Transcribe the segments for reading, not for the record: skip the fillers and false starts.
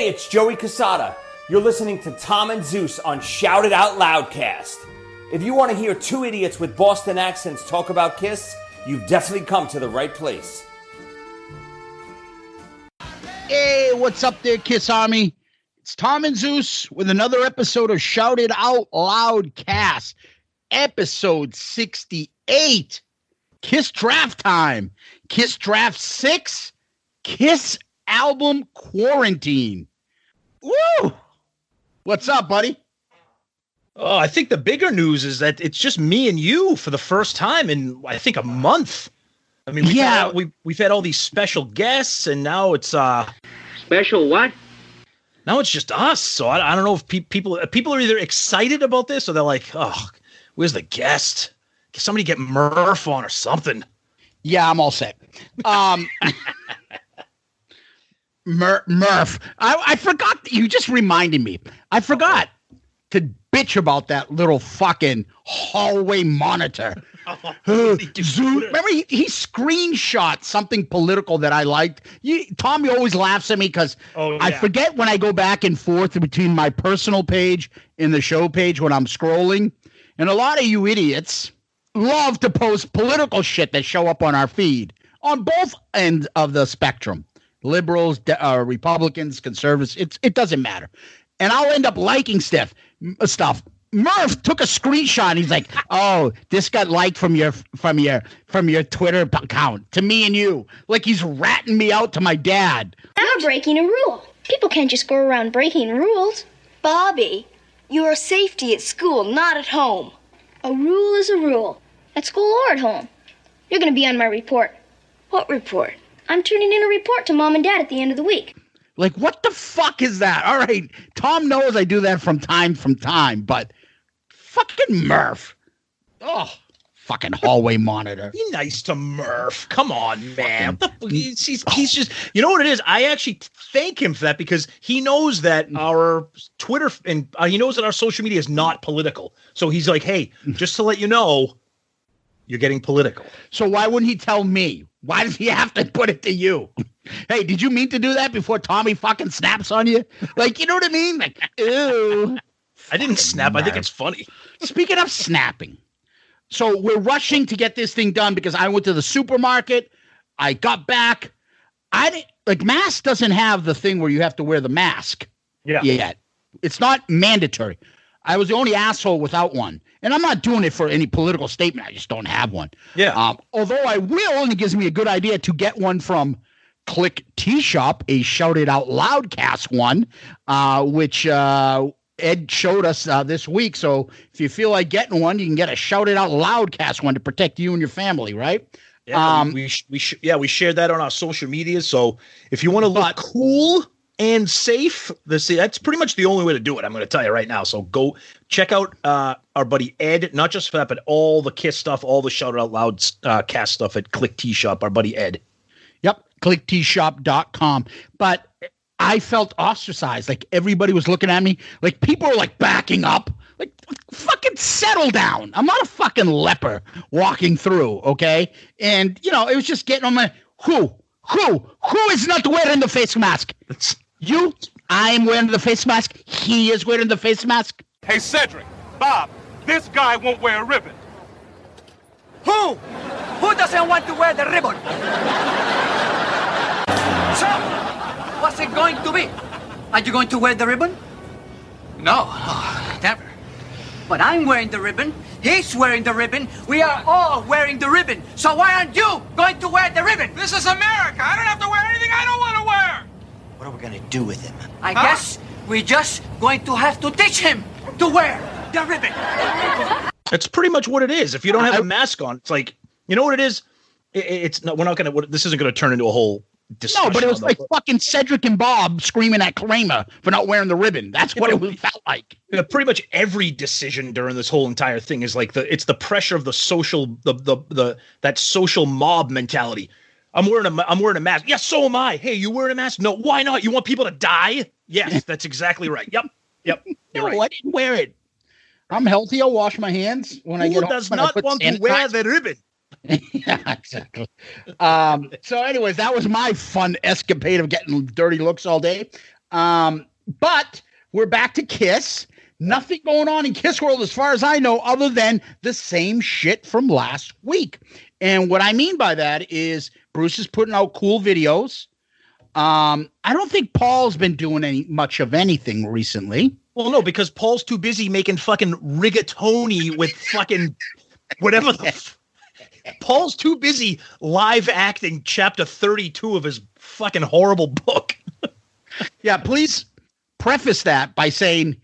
Hey, it's Joey Casada. You're listening to Tom and Zeus on Shout It Out Loudcast. If you want to hear two idiots with Boston accents talk about Kiss, you've definitely come to the right place. Hey, what's up there, Kiss Army? It's Tom and Zeus with another episode of Shout It Out Loudcast, episode 68. Kiss Draft Time. Kiss Draft 6. Kiss Album Quarantine. Woo! What's up, buddy? Oh, I think the bigger news is that it's just me and you for the first time in, I think, a month. I mean, we've had all these special guests, and now it's special what? Now it's just us. So I don't know if people are either excited about this or they're like, oh, where's the guest? Can somebody get Murph on or something? Yeah, I'm all set. Murph. I forgot. You just reminded me. I forgot to bitch about that little fucking hallway monitor. Remember, he screenshot something political that I liked. Tommy always laughs at me because I forget when I go back and forth between my personal page and the show page when I'm scrolling. And a lot of you idiots love to post political shit that show up on our feed on both ends of the spectrum. Liberals, Republicans, conservatives, it doesn't matter. And I'll end up liking stuff. Murph took a screenshot and he's like, oh, this got liked from your Twitter account to me and you. Like he's ratting me out to my dad. You're breaking a rule. People can't just go around breaking rules. Bobby, you're safety at school, not at home. A rule is a rule. At school or at home. You're going to be on my report. What report? I'm turning in a report to Mom and Dad at the end of the week. Like, what the fuck is that? All right, Tom knows I do that from time, but fucking Murph. Oh, fucking hallway monitor. Be nice to Murph. Come on, man. He's just, you know what it is? I actually thank him for that because he knows that our Twitter and he knows that our social media is not political. So he's like, hey, just to let you know, you're getting political. So why wouldn't he tell me? Why does he have to put it to you? Hey, did you mean to do that before Tommy fucking snaps on you? Like, you know what I mean? Like, ew. I didn't snap. I think it's funny. Speaking of snapping, so we're rushing to get this thing done because I went to the supermarket. I got back. Mask doesn't have the thing where you have to wear the mask yet. It's not mandatory. I was the only asshole without one. And I'm not doing it for any political statement. I just don't have one. Yeah. Although I will, and it gives me a good idea to get one from Click T-Shop, a Shout It Out Loudcast one, which Ed showed us this week. So if you feel like getting one, you can get a Shout It Out Loudcast one to protect you and your family, right? Yeah, we shared that on our social media. So if you want to look cool and safe, that's pretty much the only way to do it. I'm going to tell you right now. So go check out our buddy Ed, not just for that, but all the Kiss stuff, all the Shout It Out Loud cast stuff at Click T-Shop, our buddy Ed. Yep, clicktshop.com. But I felt ostracized. Like everybody was looking at me. Like people were like backing up. Like fucking settle down. I'm not a fucking leper walking through, okay? And, it was just getting on my, who is not wearing the face mask? You? I'm wearing the face mask. He is wearing the face mask. Hey, Cedric, Bob, this guy won't wear a ribbon. Who? Who doesn't want to wear the ribbon? So, what's it going to be? Are you going to wear the ribbon? No, never. But I'm wearing the ribbon. He's wearing the ribbon. We are all wearing the ribbon. So why aren't you going to wear the ribbon? This is America. I don't have to wear anything I don't want to wear. What are we going to do with him? I guess we're just going to have to teach him to wear the ribbon. That's pretty much what it is. If you don't have a mask on, it's like, you know what it is? It's not, this isn't going to turn into a whole discussion. No, but it was like fucking Cedric and Bob screaming at Kramer for not wearing the ribbon. That's what it felt like. Pretty much every decision during this whole entire thing is like it's the pressure of the social, that social mob mentality. I'm wearing a mask. Yes, so am I. Hey, you wearing a mask? No, why not? You want people to die? Yes, that's exactly right. Yep. No, right. I didn't wear it. I'm healthy. I'll wash my hands when I get home. Who does not want to wear the ribbon? Yeah, exactly. So anyways, that was my fun escapade of getting dirty looks all day. But we're back to Kiss. Nothing going on in Kiss World as far as I know, other than the same shit from last week. And what I mean by that is Bruce is putting out cool videos. I don't think Paul's been doing much of anything recently. Well, no, because Paul's too busy making fucking rigatoni with fucking whatever Paul's too busy live acting chapter 32 of his fucking horrible book. Yeah, please preface that by saying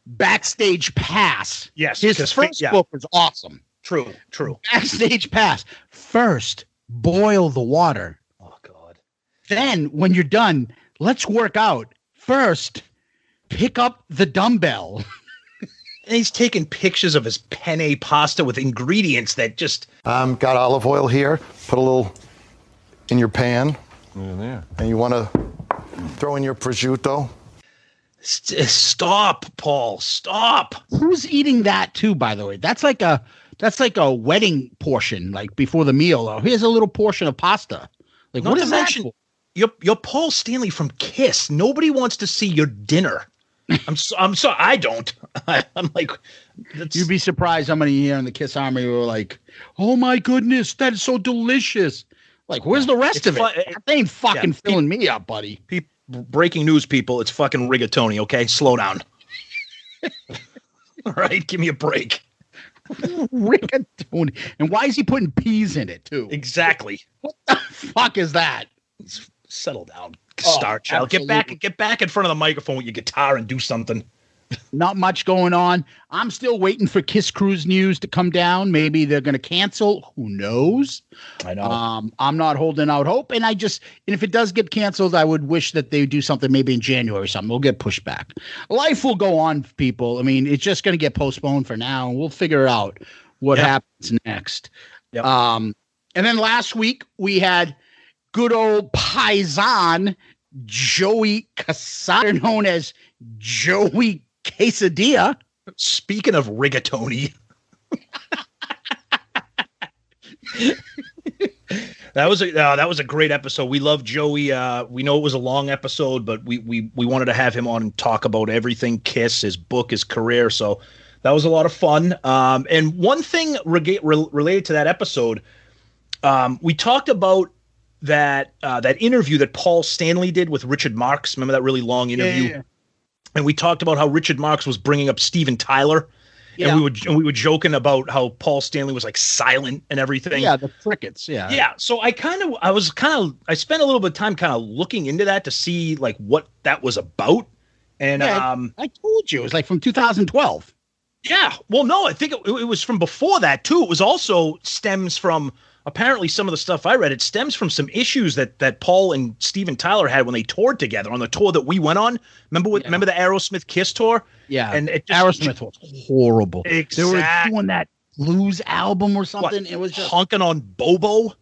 Backstage Pass. Yes. His first book was awesome. True. Backstage Pass. First, boil the water. Oh, God. Then, when you're done, let's work out. First, pick up the dumbbell. And he's taking pictures of his penne pasta with ingredients that just... Got olive oil here. Put a little in your pan. Yeah. And you want to throw in your prosciutto. Stop, Paul. Stop. Who's eating that too, by the way? That's like a wedding portion, like before the meal. Oh, here's a little portion of pasta. Like, what is that for? You're Paul Stanley from Kiss. Nobody wants to see your dinner. I'm sorry. I don't. I'm like, you'd be surprised how many here in the Kiss Army were like, "Oh my goodness, that is so delicious." Like, where's the rest of it? That ain't fucking filling me up, buddy. Breaking news, people. It's fucking rigatoni. Okay, slow down. All right, give me a break. Rigatoni. And why is he putting peas in it too? Exactly. What the fuck is that? Settle down, Star Child. Get back in front of the microphone with your guitar and do something. Not much going on. I'm still waiting for Kiss Cruise news to come down. Maybe they're going to cancel. Who knows? I know. I'm not holding out hope. And if it does get canceled, I would wish that they do something maybe in January or something. We'll get pushed back. Life will go on, people. I mean, it's just going to get postponed for now. We'll figure out what happens next. Yep. And then last week we had good old Paisan Joey Casada, known as Joey Quesadilla. Speaking of rigatoni, that was a great episode. We love Joey. We know it was a long episode, but we wanted to have him on and talk about everything Kiss, his book, his career. So that was a lot of fun. And one thing related to that episode, we talked about that interview that Paul Stanley did with Richard Marx. Remember that really long interview? Yeah. And we talked about how Richard Marx was bringing up Steven Tyler. Yeah. And we were joking about how Paul Stanley was like silent and everything. Yeah, the crickets. Yeah. Yeah. So I spent a little bit of time kind of looking into that to see like what that was about. And I told you it was like from 2012. Yeah. Well, no, I think it was from before that too. It was also stems from apparently some of the stuff I read. It stems from some issues that Paul and Steven Tyler had when they toured together on the tour that we went on. Remember the Aerosmith Kiss tour? Yeah. And Aerosmith was horrible. Exactly. They were doing that blues album or something. It was just honking on Bobo.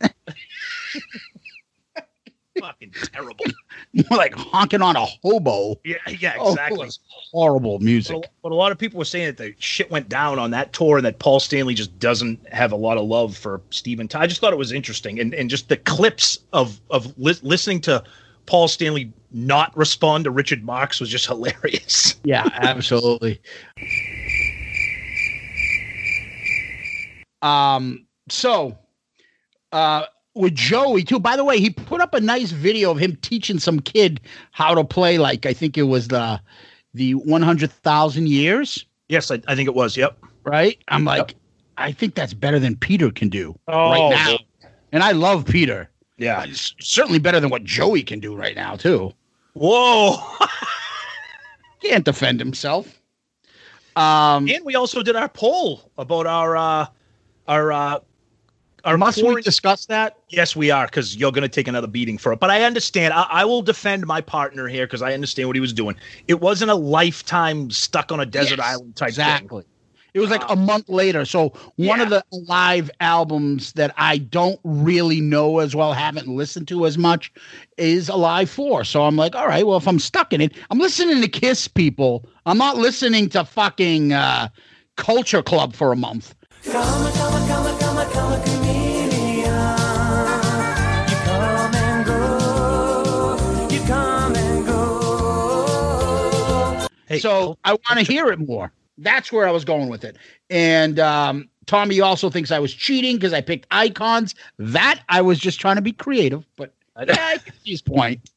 Fucking terrible. More like honking on a hobo. Yeah, exactly. It was horrible music. But a lot of people were saying that the shit went down on that tour and that Paul Stanley just doesn't have a lot of love for Steven Tyler. I just thought it was interesting. And just the clips of listening to Paul Stanley not respond to Richard Marx was just hilarious. Yeah, absolutely. With Joey too. By the way, he put up a nice video of him teaching some kid how to play, like I think it was the 100,000 Years. Yes, I think it was. Yep. Right. I'm like, I think that's better than Peter can do right now. And I love Peter. Yeah, it's certainly better than what Joey can do right now too. Whoa. Can't defend himself. And we also did our poll about must we discuss that? Yes, we are, because you're going to take another beating for it. But I understand. I will defend my partner here because I understand what he was doing. It wasn't a lifetime stuck on a desert island type thing. It was like a month later. So one of the live albums that I don't really know as well, haven't listened to as much, is Alive 4. So I'm like, all right, well, if I'm stuck in it, I'm listening to Kiss, people. I'm not listening to fucking Culture Club for a month. Come a chameleon. You come and go. You come and go. So I want to hear it more. That's where I was going with it. And Tommy also thinks I was cheating because I picked icons. That I was just trying to be creative, but I get his point.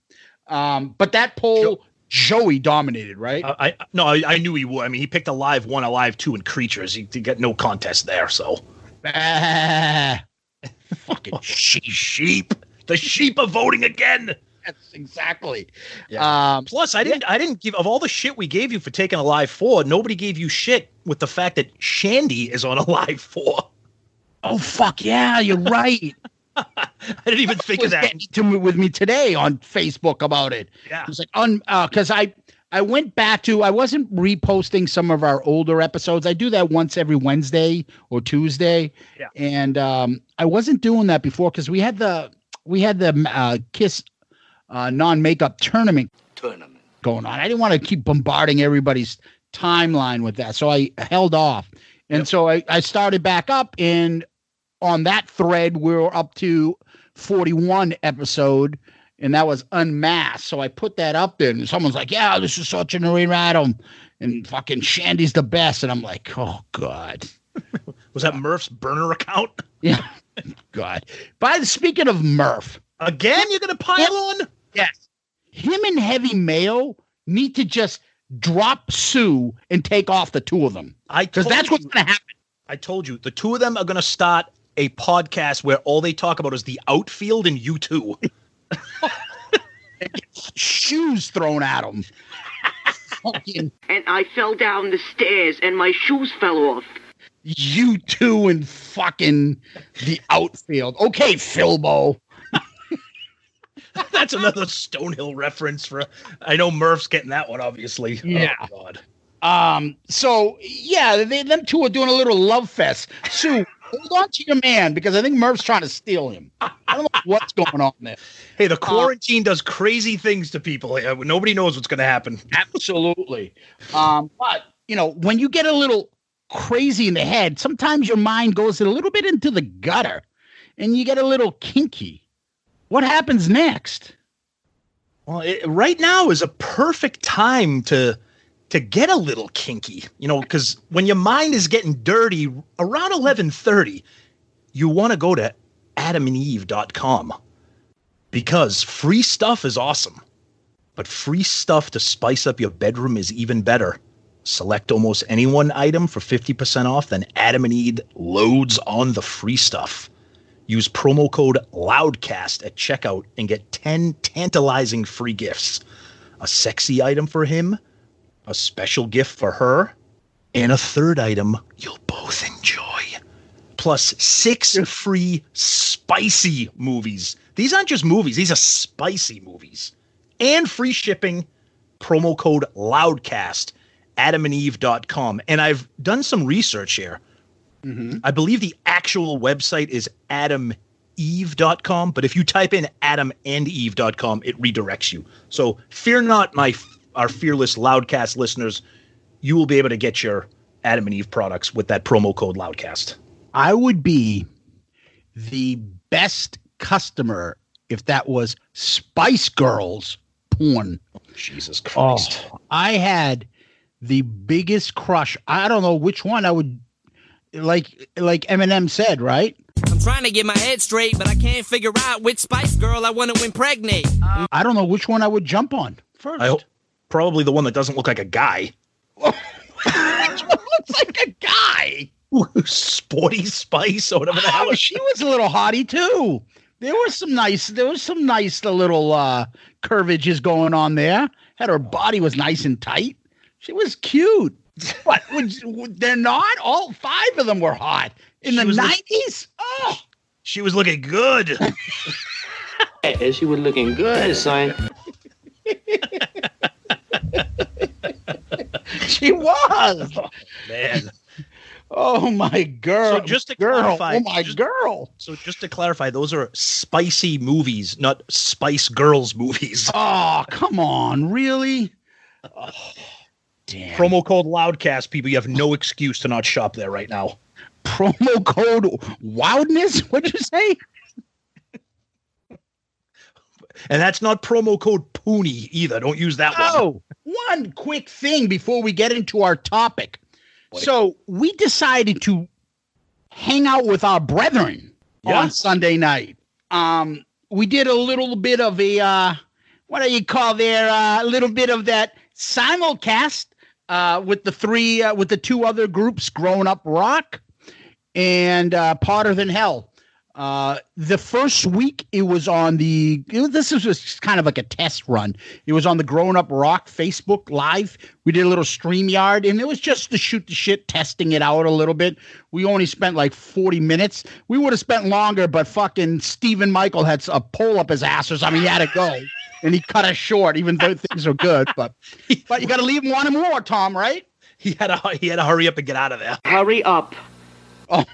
But that poll, Joey dominated, right? I knew he would. I mean, he picked Alive 1, Alive 2, and Creatures. He got no contest there, so. Fucking sheep. The sheep are voting again. Yes, exactly. Yeah. Plus, I didn't give, of all the shit we gave you for taking Alive 4, nobody gave you shit with the fact that Shandy is on Alive 4. Oh, fuck yeah, you're right. I didn't even think of that. With me today on Facebook about it. Yeah. It was like, because I went back to, I wasn't reposting some of our older episodes. I do that once every Wednesday or Tuesday. Yeah. And I wasn't doing that before because we had the Kiss non-makeup tournament going on. I didn't want to keep bombarding everybody's timeline with that. So I held off. And so I started back up, and on that thread, we were up to 41 episode, and that was Unmasked. So I put that up there, and someone's like, yeah, this is such an erratum, and fucking Shandy's the best. And I'm like, oh, God. Was that Murph's burner account? Yeah. God. Speaking of Murph. Again, you're going to pile on? Yes. Him and Heavy Mayo need to just drop Sue and take off the two of them. Because that's what's going to happen. I told you, the two of them are going to start a podcast where all they talk about is the outfield and U2. Shoes thrown at them. And I fell down the stairs and my shoes fell off. U2 and fucking the outfield. Okay, Philbo. That's another Stonehill reference for. I know Murph's getting that one, obviously. Yeah. Oh, God. So yeah, them two are doing a little love fest. Sue, hold on to your man because I think Murph's trying to steal him. I don't know what's going on there. Hey, the quarantine does crazy things to people. Nobody knows what's going to happen. Absolutely. But when you get a little crazy in the head, sometimes your mind goes a little bit into the gutter, and you get a little kinky. What happens next? Well, right now is a perfect time to get a little kinky, because when your mind is getting dirty around 11:30, you want to go to adamandeve.com because free stuff is awesome, but free stuff to spice up your bedroom is even better. Select almost any one item for 50% off, then Adam and Eve loads on the free stuff. Use promo code Loudcast at checkout and get 10 tantalizing free gifts. A sexy item for him, a special gift for her, and a third item you'll both enjoy. Plus 6 free spicy movies. These aren't just movies, these are spicy movies. And free shipping, promo code Loudcast, adamandeve.com. And I've done some research here. Mm-hmm. I believe the actual website is adameve.com, but if you type in adamandeve.com, it redirects you. So fear not, our fearless Loudcast listeners, you will be able to get your Adam and Eve products with that promo code Loudcast. I would be the best customer if that was Spice Girls porn. Oh, Jesus Christ. Oh, I had the biggest crush. I don't know which one I would, like Eminem said, right? I'm trying to get my head straight, but I can't figure out which Spice Girl I want to impregnate. I don't know which one I would jump on first. I hope probably the one that doesn't look like a guy. Which one looks like a guy? Sporty Spice or whatever the hell. She was a little hottie too. There was some nice little curvages going on there. Her body was nice and tight. She was cute. But they're not? All 5 of them were hot. In the 90s? Oh. She was looking good. Hey, she was looking good, son. She was. Oh, man. Oh, my girl. So just to clarify. Oh, my girl. So just to clarify, those are spicy movies, not Spice Girls movies. Oh, come on. Really? Oh, damn. Promo code Loudcast, people. You have no excuse to not shop there right now. Promo code Wildness? What'd you say? And that's not promo code Poonie either. Don't use that one. Oh, one quick thing before we get into our topic. So we decided to hang out with our brethren on Sunday night. We did a little bit of a, what do you call there? A little bit of that simulcast with the two other groups, Grown Up Rock and Potter Than Hell. The first week it was on this was just kind of like a test run. It was on the Grown Up Rock Facebook Live. We did a little StreamYard, and it was just to shoot the shit, testing it out a little bit. We only spent like 40 minutes. We would have spent longer, but fucking Stephen Michael had a pole up his ass or something. He had to go, and he cut us short, even though things are good. But you got to leave him wanting more, Tom, right? He had to hurry up and get out of there. Hurry up. Oh,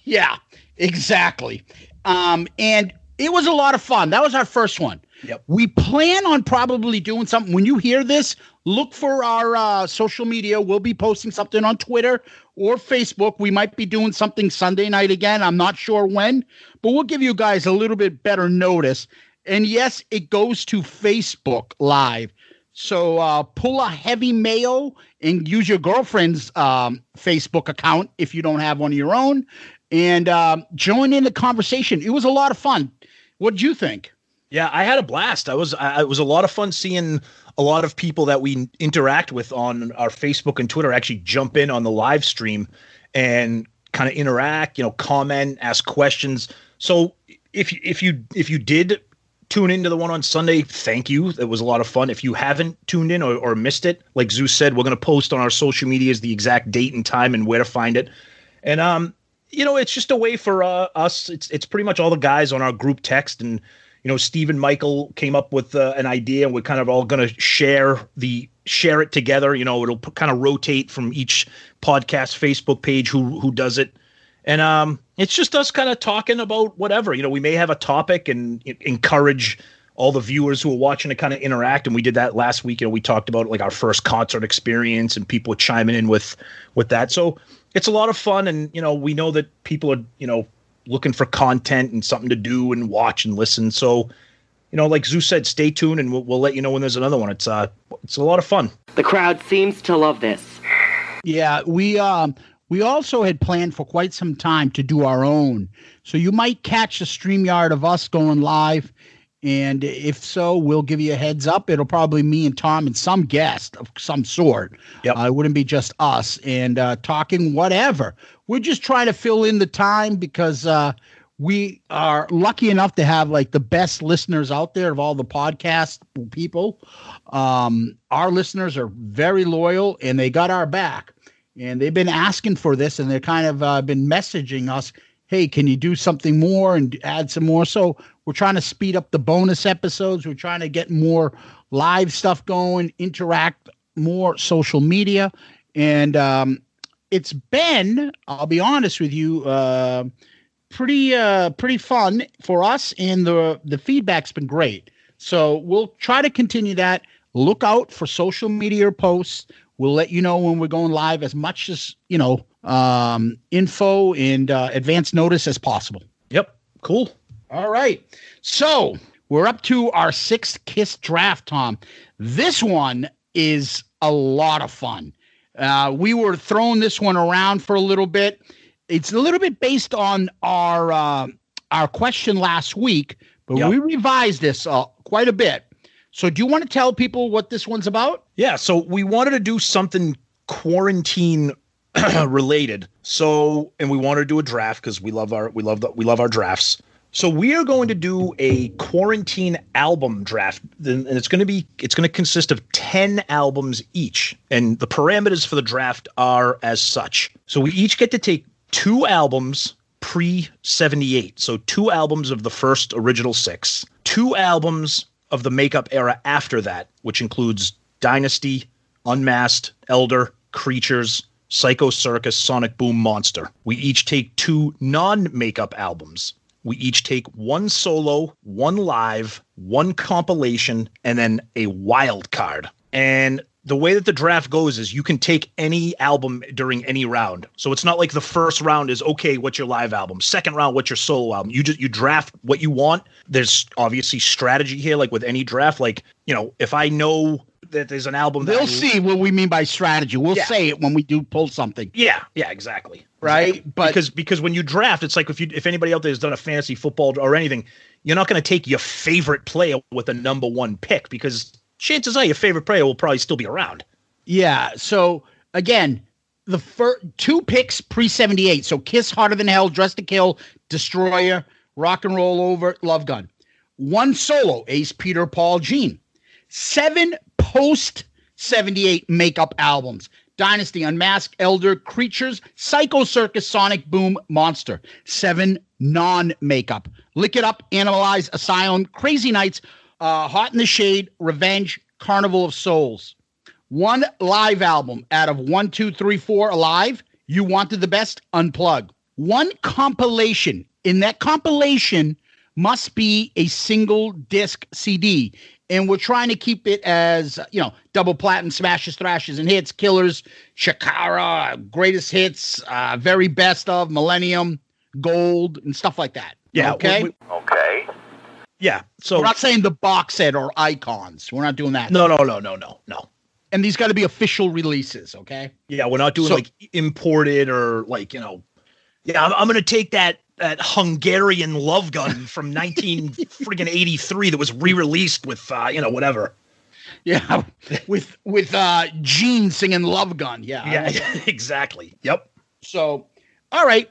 yeah. Exactly. And it was a lot of fun. That was our first one. Yep. We plan on probably doing something. When you hear this, look for our social media. We'll be posting something on Twitter or Facebook. We might be doing something Sunday night again. I'm not sure when, but we'll give you guys a little bit better notice. And yes, it goes to Facebook Live. So pull a heavy mayo and use your girlfriend's Facebook account if you don't have one of your own. And join in the conversation. It was a lot of fun. What did you think? Yeah, I had a blast. It was a lot of fun seeing a lot of people that we interact with on our Facebook and Twitter actually jump in on the live stream and kind of interact, comment, ask questions. So if you did tune into the one on Sunday, thank you. It was a lot of fun. If you haven't tuned in or missed it, like Zeus said, we're going to post on our social medias the exact date and time and where to find it. And it's just a way for us. It's pretty much all the guys on our group text, and Stephen Michael came up with an idea, and we're kind of all going to share it together. It'll kind of rotate from each podcast Facebook page who does it, and it's just us kind of talking about whatever. We may have a topic and encourage all the viewers who are watching to kind of interact. And we did that last week. We talked about like our first concert experience, and people chiming in with that. So it's a lot of fun, and we know that people are looking for content and something to do and watch and listen. So like Zeus said, stay tuned, and we'll let you know when there's another one. It's a lot of fun. The crowd seems to love this. Yeah, we also had planned for quite some time to do our own. So you might catch a StreamYard of us going live. And if so, we'll give you a heads up. It'll probably me and Tom and some guest of some sort. Yep. It wouldn't be just us and talking whatever. We're just trying to fill in the time because we are lucky enough to have like the best listeners out there of all the podcast people. Our listeners are very loyal, and they got our back. And they've been asking for this, and they're kind of been messaging us, hey, can you do something more and add some more? So we're trying to speed up the bonus episodes. We're trying to get more live stuff going, interact more social media. And it's been, I'll be honest with you, pretty fun for us. And the feedback's been great. So we'll try to continue that. Look out for social media posts. We'll let you know when we're going live as much as, info and advance notice as possible. Yep. Cool. All right. So we're up to our 6th Kiss draft, Tom. This one is a lot of fun. We were throwing this one around for a little bit. It's a little bit based on our question last week, but we revised this quite a bit. So do you want to tell people what this one's about? Yeah. So we wanted to do something quarantine related. So, and we wanted to do a draft because we love our drafts. So we are going to do a quarantine album draft, and it's going to consist of 10 albums each. And the parameters for the draft are as such. So we each get to take 2 albums pre-78. So 2 albums of the first original 6, 2 albums of the makeup era after that, which includes Dynasty, Unmasked, Elder, Creatures, Psycho Circus, Sonic Boom, Monster. We each take 2 non-makeup albums. We each take 1 solo, 1 live, 1 compilation, and then a wild card. And the way that the draft goes is you can take any album during any round. So it's not like the first round is, okay, what's your live album? Second round, what's your solo album? You draft what you want. There's obviously strategy here, like with any draft. Like, if I know that there's an album they'll see what we mean by strategy. We'll say it when we do pull something. Yeah, exactly. Right? Exactly. But because when you draft, it's like if anybody out there has done a fantasy football or anything, you're not going to take your favorite player with a number one pick, because chances are your favorite player will probably still be around. Yeah. So again, the first 2 picks pre-78. So Kiss, Harder Than Hell, Dress to Kill, Destroyer, Rock and Roll Over, Love Gun. 1 solo, Ace, Peter, Paul, Gene. 7 post-78 makeup albums. Dynasty, Unmasked, Elder, Creatures, Psycho Circus, Sonic Boom, Monster. 7 non-makeup. Lick It Up, Animalize, Asylum, Crazy Nights, Hot in the Shade, Revenge, Carnival of Souls. 1 live album out of 1, 2, 3, 4 alive. You Wanted the Best, Unplug. 1 compilation. In that compilation must be a single disc CD. And we're trying to keep it as, double platinum, smashes, thrashes, and hits, killers, Shakara, greatest hits, very best of, Millennium, gold, and stuff like that. Yeah. Okay. Okay. Yeah. So we're not saying the box set or icons. We're not doing that. No. And these got to be official releases. Okay. Yeah. We're not doing like imported or like, I'm going to take that Hungarian love gun from 1983 that was re-released with whatever. Yeah, with Gene singing Love Gun. Yeah, exactly. Yep. So, all right,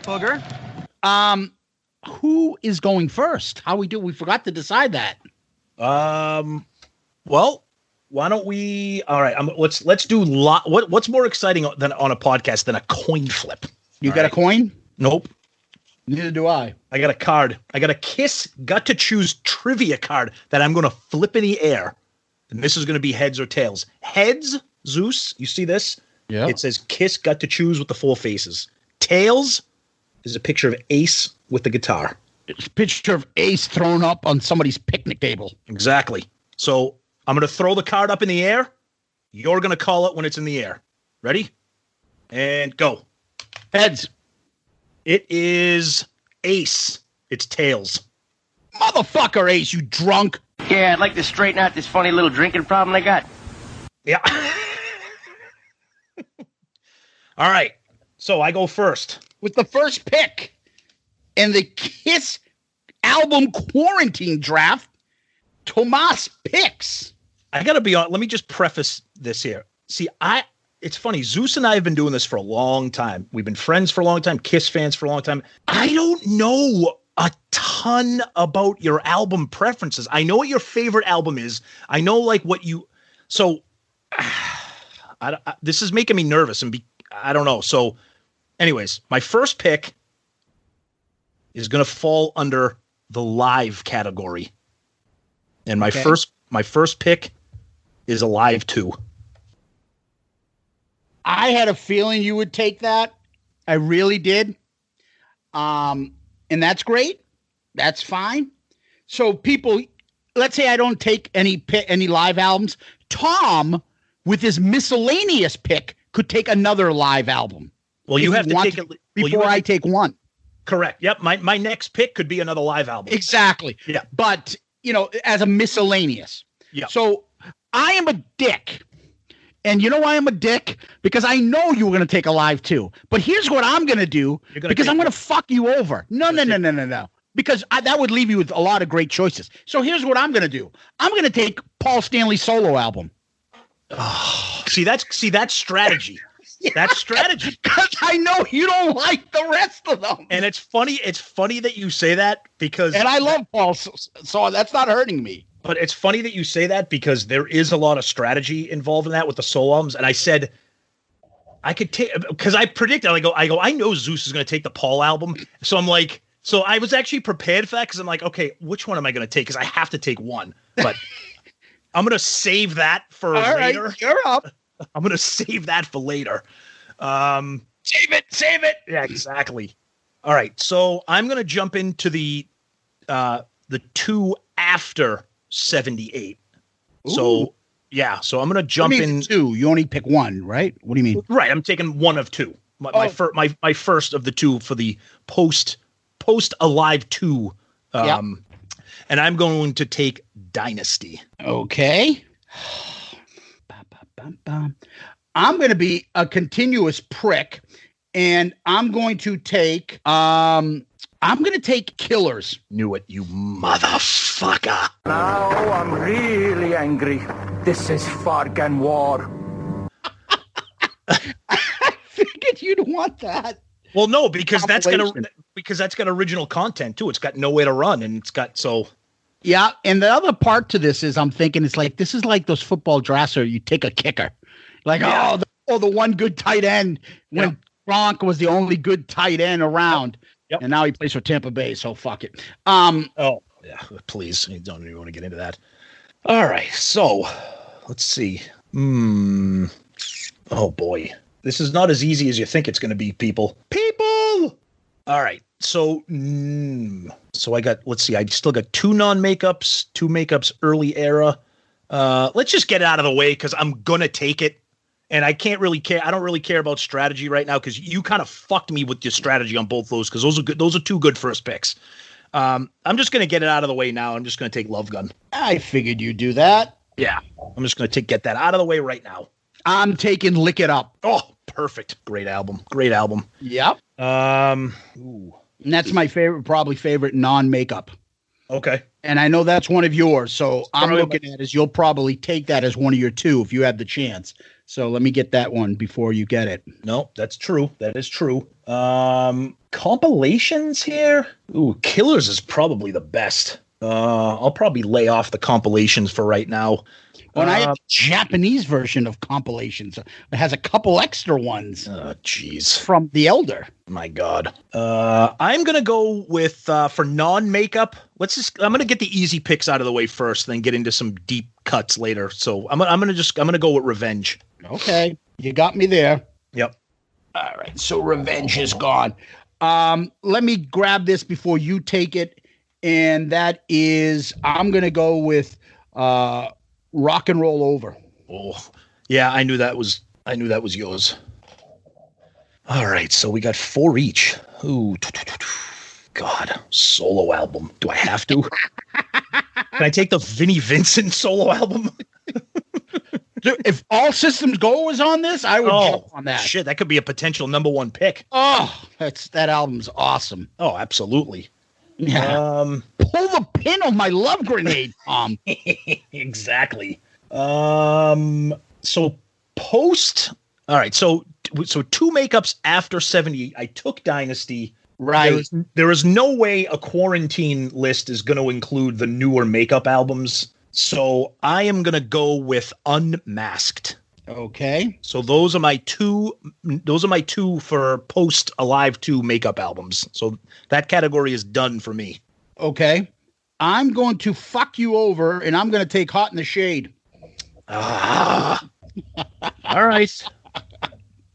Booger. Who is going first? How we do? We forgot to decide that. Well, why don't we? All right, let's do what's more exciting than on a podcast than a coin flip? You got a coin? Nope. Neither do I. I got a card. I got a Kiss Got to Choose trivia card that I'm going to flip in the air. And this is going to be heads or tails. Heads, Zeus, you see this? Yeah. It says Kiss Got to Choose with the 4 faces. Tails is a picture of Ace with the guitar. It's a picture of Ace thrown up on somebody's picnic table. Exactly. So I'm going to throw the card up in the air. You're going to call it when it's in the air. Ready? And go. Heads. It is Ace. It's tails. Motherfucker, Ace, you drunk. Yeah, I'd like to straighten out this funny little drinking problem I got. Yeah. All right. So I go first. With the first pick in the Kiss album quarantine draft, Tomas picks. I got to be on. Let me just preface this here. See, it's funny. Zeus and I have been doing this for a long time. We've been friends for a long time, Kiss fans for a long time. I don't know a ton about your album preferences. I know what your favorite album is. I know like what you. So, this is making me nervous, and I don't know. So, anyways, my first pick is going to fall under the live category, and my first pick is a live 2. I had a feeling you would take that. I really did. And that's great. That's fine. So people, let's say I don't take any live albums. Tom, with his miscellaneous pick, could take another live album. Well, you have to take it before I take one. Correct. Yep. My next pick could be another live album. Exactly. Yeah. But, as a miscellaneous. Yeah. So I am a dick. And you know why I'm a dick? Because I know you were going to take a live 2. But here's what I'm going to do, because I'm going to fuck you over. No. Because that would leave you with a lot of great choices. So here's what I'm going to do. I'm going to take Paul Stanley's solo album. Oh, see, that's strategy. Yeah, that's strategy. Because I know you don't like the rest of them. And it's funny that you say that because... And I love Paul, so that's not hurting me. But it's funny that you say that because there is a lot of strategy involved in that with the solo albums. And I said I could take, because I predicted, I go, I know Zeus is going to take the Paul album. So I'm like, so I was actually prepared for that because I'm like, okay, which one am I going to take? Because I have to take one. But I'm going to save that for later. Right, you're up. I'm going to save that for later. Save it. Yeah, exactly. All right. So I'm going to jump into the 2 after 78. Ooh. So Yeah, so I'm gonna jump in. Two. You only pick one, right? What do you mean? Right, I'm taking one of two. My first of the two for the post Alive 2. And I'm going to take Dynasty. Okay. I'm going to be a continuous prick, and I'm going to take Killers. Knew it, you motherfucker. Now I'm really angry. This is fucking war. I figured you'd want that. Well, no, because that's got original content too. It's got nowhere to run, and it's got so. Yeah, and the other part to this is I'm thinking this is like those football drafts where you take a kicker, like the one good tight end when Gronk was the only good tight end around, and now he plays for Tampa Bay. So fuck it. Please, you don't even want to get into that. All right, so let's see. Oh boy. This is not as easy as you think it's going to be, people. All right. So I got, let's see, I still got 2 non-makeups, 2 makeups early era. Let's just get it out of the way because I'm going to take it. And I can't really care. I don't really care about strategy right now because you kind of fucked me with your strategy on both those because those are good. Those are 2 good first picks. I'm just going to get it out of the way now. I'm just going to take Love Gun. I figured you'd do that. Yeah. I'm just going to get that out of the way right now. I'm taking Lick It Up. Oh, perfect. Great album. Yep. And that's my favorite non-makeup. Okay. And I know that's one of yours. So I'm looking at is you'll probably take that as one of your 2 if you have the chance. So let me get that one before you get it. No, that's true. That is true. Compilations here. Ooh, Killers is probably the best. I'll probably lay off the compilations for right now. When I have the Japanese version of compilations, it has a couple extra ones. Oh, jeez. From The Elder. My God. I'm gonna go with for non-makeup. I'm gonna get the easy picks out of the way first, then get into some deep cuts later. So I'm gonna go with Revenge. Okay, you got me there. Yep. All right. So Revenge is gone. Let me grab this before you take it, and that is I'm gonna go with Rock and Roll Over. Oh, yeah, I knew that was yours. All right, so we got 4 each. Ooh, God, solo album. Do I have to? Can I take the Vinnie Vincent solo album? Dude, if All Systems Go was on this, I would jump on that. Shit, that could be a potential number 1 pick. Oh, that album's awesome. Oh, absolutely. Yeah. Pull the pin on my love grenade, Tom. Exactly. So post. All right. So 2 makeups after 70. I took Dynasty. Right. There is no way a quarantine list is going to include the newer makeup albums. So I am going to go with Unmasked. Okay. So those are my 2 for post Alive 2 makeup albums. So that category is done for me. Okay. I'm going to fuck you over and I'm going to take Hot in the Shade. All right.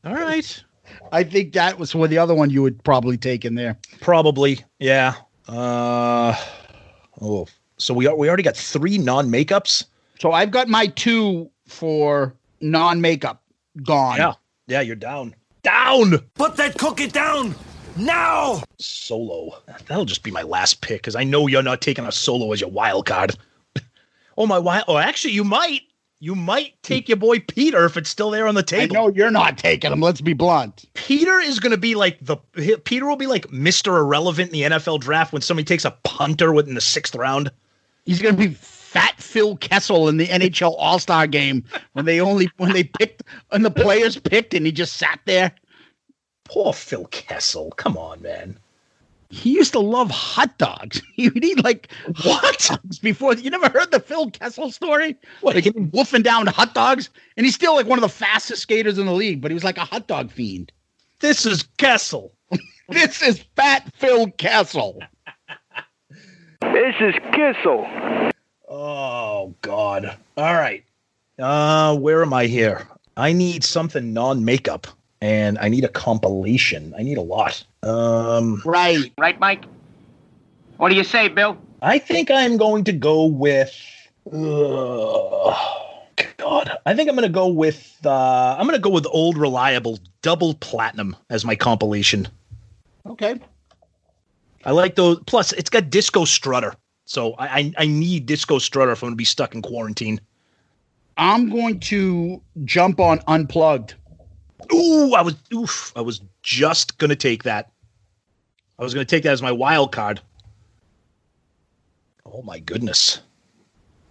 All right. I think that was the other one you would probably take in there. Probably. Yeah. So we already got 3 non-makeups. So I've got my 2 for non-makeup gone. Yeah. Yeah, you're down. Down! Put that cookie down now! Solo. That'll just be my last pick because I know you're not taking a solo as your wild card. Actually, you might. You might take your boy Peter if it's still there on the table. I know you're not taking him. Let's be blunt. Peter is going to be Peter will be like Mr. Irrelevant in the NFL draft when somebody takes a punter in the 6th round. He's going to be Fat Phil Kessel in the NHL All-Star game when they picked and the players picked and he just sat there. Poor Phil Kessel. Come on, man. He used to love hot dogs. He would eat what? Before you never heard the Phil Kessel story? What? Like him wolfing down hot dogs, and he's still like one of the fastest skaters in the league. But he was like a hot dog fiend. This is Kessel. This is Fat Phil Kessel. This is Kissel. Oh God! All right. Where am I here? I need something non-makeup, and I need a compilation. I need a lot. Right, Mike? What do you say, Bill? I think I'm going to go with. God, God. I think I'm gonna go with Old Reliable Double Platinum as my compilation. Okay. I like those. Plus, it's got Disco Strutter, so I need Disco Strutter if I'm gonna be stuck in quarantine. I'm going to jump on Unplugged. I was just gonna take that. I was gonna take that as my wild card. Oh my goodness!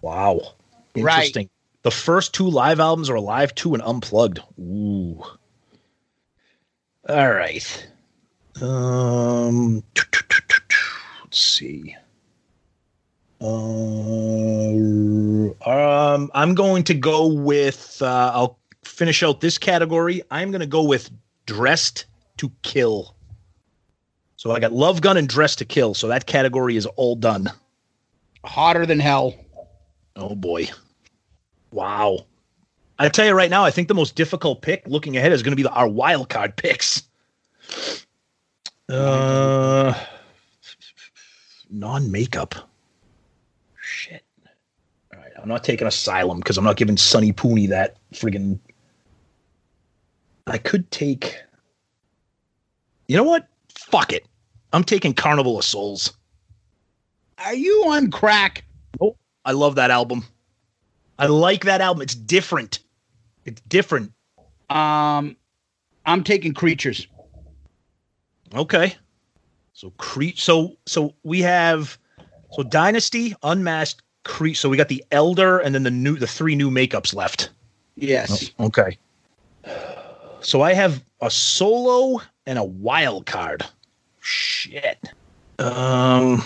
Wow, interesting. Right. The first 2 live albums are Live 2 and Unplugged. Ooh. All right. Let's see. I'm going to go with. I'll finish out this category. I'm going to go with Dressed to Kill. So I got Love Gun and Dressed to Kill. So that category is all done. Hotter than hell. Oh boy. Wow. I tell you right now, I think the most difficult pick looking ahead is going to be our wild card picks. Non-makeup. Shit. All right. I'm not taking Asylum because I'm not giving Sonny Pooney that friggin'. I could take. You know what? Fuck it. I'm taking Carnival of Souls. Are you on crack? Nope. I love that album. I like that album. It's different. It's different. I'm taking Creatures. Okay. So we have Dynasty, Unmasked, so we got the Elder and then the 3 new makeups left. Yes. Oh, okay. So I have a solo and a wild card. Shit. Oh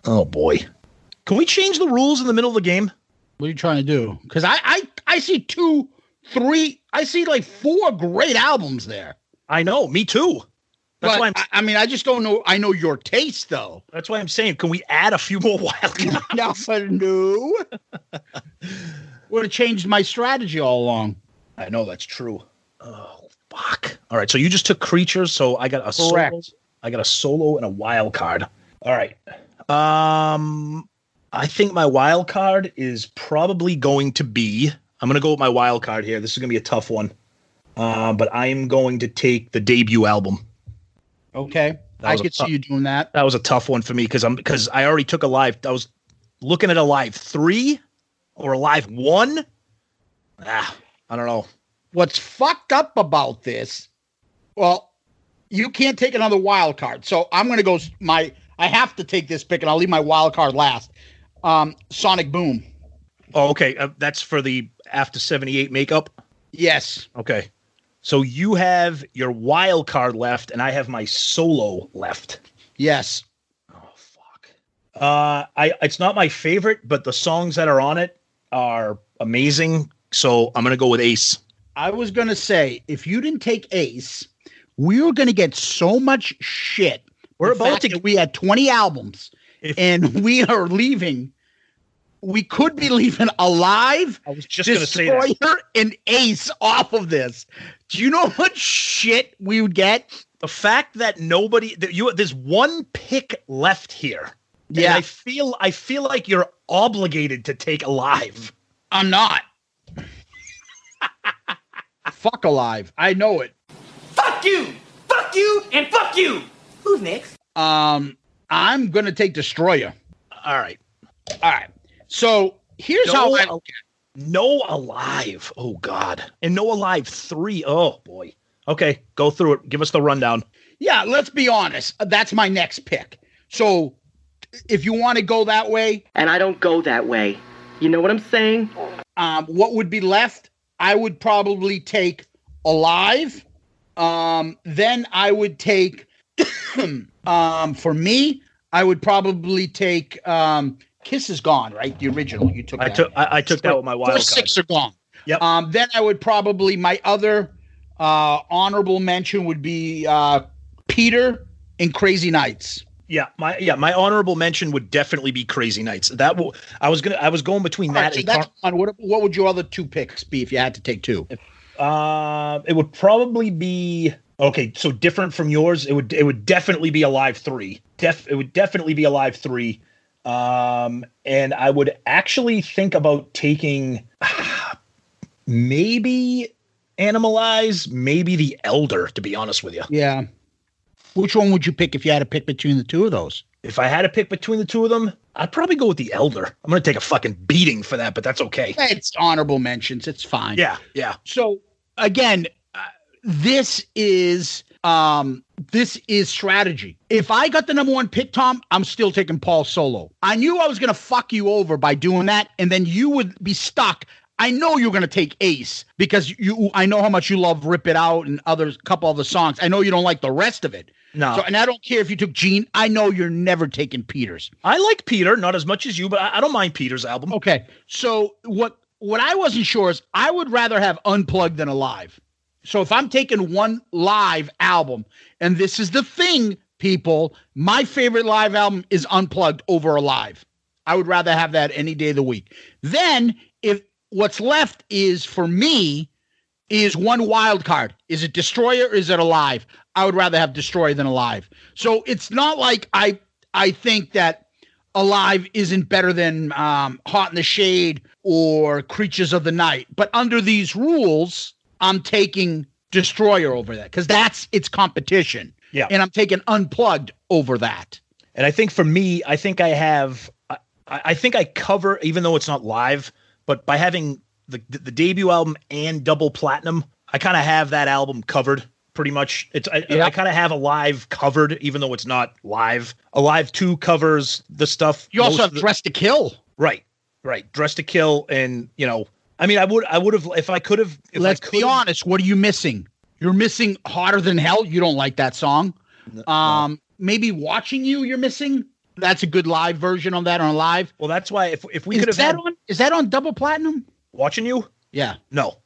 boy. Can we change the rules in the middle of the game? What are you trying to do? Because I see 2, 3, I see like 4 great albums there. I know, me too. That's why I just don't know. I know your taste, though. That's why I'm saying, can we add a few more wild cards? No. Would have changed my strategy all along. I know that's true. Oh fuck! All right, so you just took Creatures, so I got a solo. I got a solo and a wild card. All right. I think my wild card is probably going to be. I'm going to go with my wild card here. This is going to be a tough one. But I am going to take the debut album. Okay. I could see you doing that. That was a tough one for me because I already took a live. I was looking at a live 3 or a live 1. I don't know. What's fucked up about this? Well, you can't take another wild card. So I'm going to go I have to take this pick and I'll leave my wild card last. Sonic Boom. Oh, okay. That's for the after 78 makeup? Yes. Okay. So you have your wild card left, and I have my solo left. Yes. Oh fuck. It's not my favorite, but the songs that are on it are amazing. So I'm gonna go with Ace. I was gonna say if you didn't take Ace, we were gonna get so much shit. We had 20 albums, and we are leaving. We could be leaving Alive. I was just going to say that. Destroyer and Ace off of this. Do you know how much shit we would get? The fact that there's one pick left here. Yeah. I feel like you're obligated to take Alive. I'm not. Fuck Alive. I know it. Fuck you, and fuck you. Who's next? I'm going to take Destroyer. All right. So here's how I look at it. No Alive. Oh, God. And No Alive 3. Oh, boy. Okay, go through it. Give us the rundown. Yeah, let's be honest. That's my next pick. So if you want to go that way. And I don't go that way. You know what I'm saying? What would be left? I would probably take Alive. Then I would take, for me, I would probably take Kiss Is Gone, right? The original. You took that. I took that with my wild card. First 6 are gone. Yep. Then I would probably, my other honorable mention would be Peter in Crazy Nights. Yeah, my honorable mention would definitely be Crazy Nights. I was going between that. So that's what would your other 2 picks be if you had to take 2? It would probably be okay. So different from yours. It would definitely be Alive 3. It would definitely be Alive 3. And I would actually think about taking. maybe Animalize, maybe The Elder, to be honest with you. Yeah. Which one would you pick if you had to pick between the two of those? If I had to pick between the two of them, I'd probably go with The Elder. I'm going to take a fucking beating for that, but that's okay. It's honorable mentions. It's fine. Yeah. So again, this is strategy. If I got the number one pick, Tom, I'm still taking Paul Solo. I knew I was going to fuck you over by doing that, and then you would be stuck. I know you're going to take Ace because I know how much you love Rip It Out and couple of the songs. I know you don't like the rest of it. No. And I don't care if you took Gene. I know you're never taking Peter's. I like Peter, not as much as you, but I don't mind Peter's album. Okay. So what I wasn't sure is I would rather have Unplugged than Alive. So if I'm taking one live album, and this is the thing, people, my favorite live album is Unplugged over Alive. I would rather have that any day of the week. Then if what's left is, for me, is one wild card. Is it Destroyer or is it Alive? I would rather have Destroyer than Alive. So it's not like I think that Alive isn't better than Hot in the Shade or Creatures of the Night. But under these rules, I'm taking Destroyer over that because that's its competition. Yeah. And I'm taking Unplugged over that. And I think for me, I think I cover, even though it's not live, but by having the debut album and double platinum, I kind of have that album covered pretty much. I kind of have Alive covered, even though it's not live. Alive 2 covers the stuff. You also have Dress to Kill. Right. Dress to Kill. And, I mean, I would have, if I could have. Let's be honest. What are you missing? You're missing Hotter Than Hell. You don't like that song. No. Maybe Watching You, you're missing. That's a good live version of that on Live. Well, that's why if we could have is that on double platinum? Watching You? Yeah. No.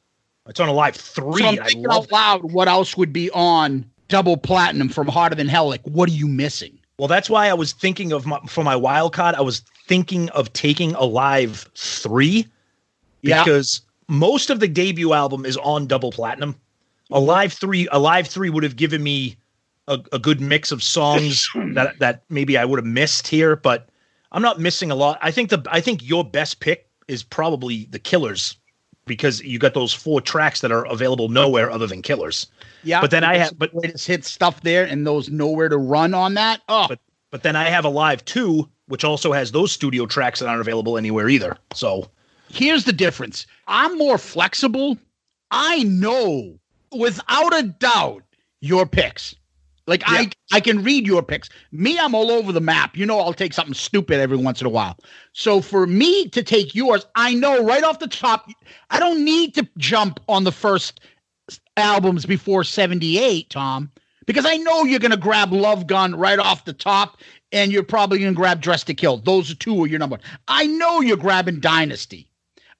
It's on Alive 3. So I'm thinking out loud, what else would be on double platinum from Hotter Than Hell? Like, what are you missing? Well, that's why I was thinking of for my wild card, I was thinking of taking Alive 3 because most of the debut album is on double platinum. Alive 3 would have given me a good mix of songs that maybe I would have missed here, but I'm not missing a lot. I think your best pick is probably The Killers because you got those 4 tracks that are available nowhere other than Killers. Yeah, but then I have latest hit stuff there and those nowhere to run on that. Oh, but then I have Alive 2, which also has those studio tracks that aren't available anywhere either. So here's the difference. I'm more flexible. I know without a doubt your picks. Like I can read your picks. Me, I'm all over the map. I'll take something stupid every once in a while. So for me to take yours, I know right off the top, I don't need to jump on the first albums before 78, Tom, because I know you're going to grab Love Gun right off the top, and you're probably going to grab Dress to Kill. Those 2 are your number one. I know you're grabbing Dynasty.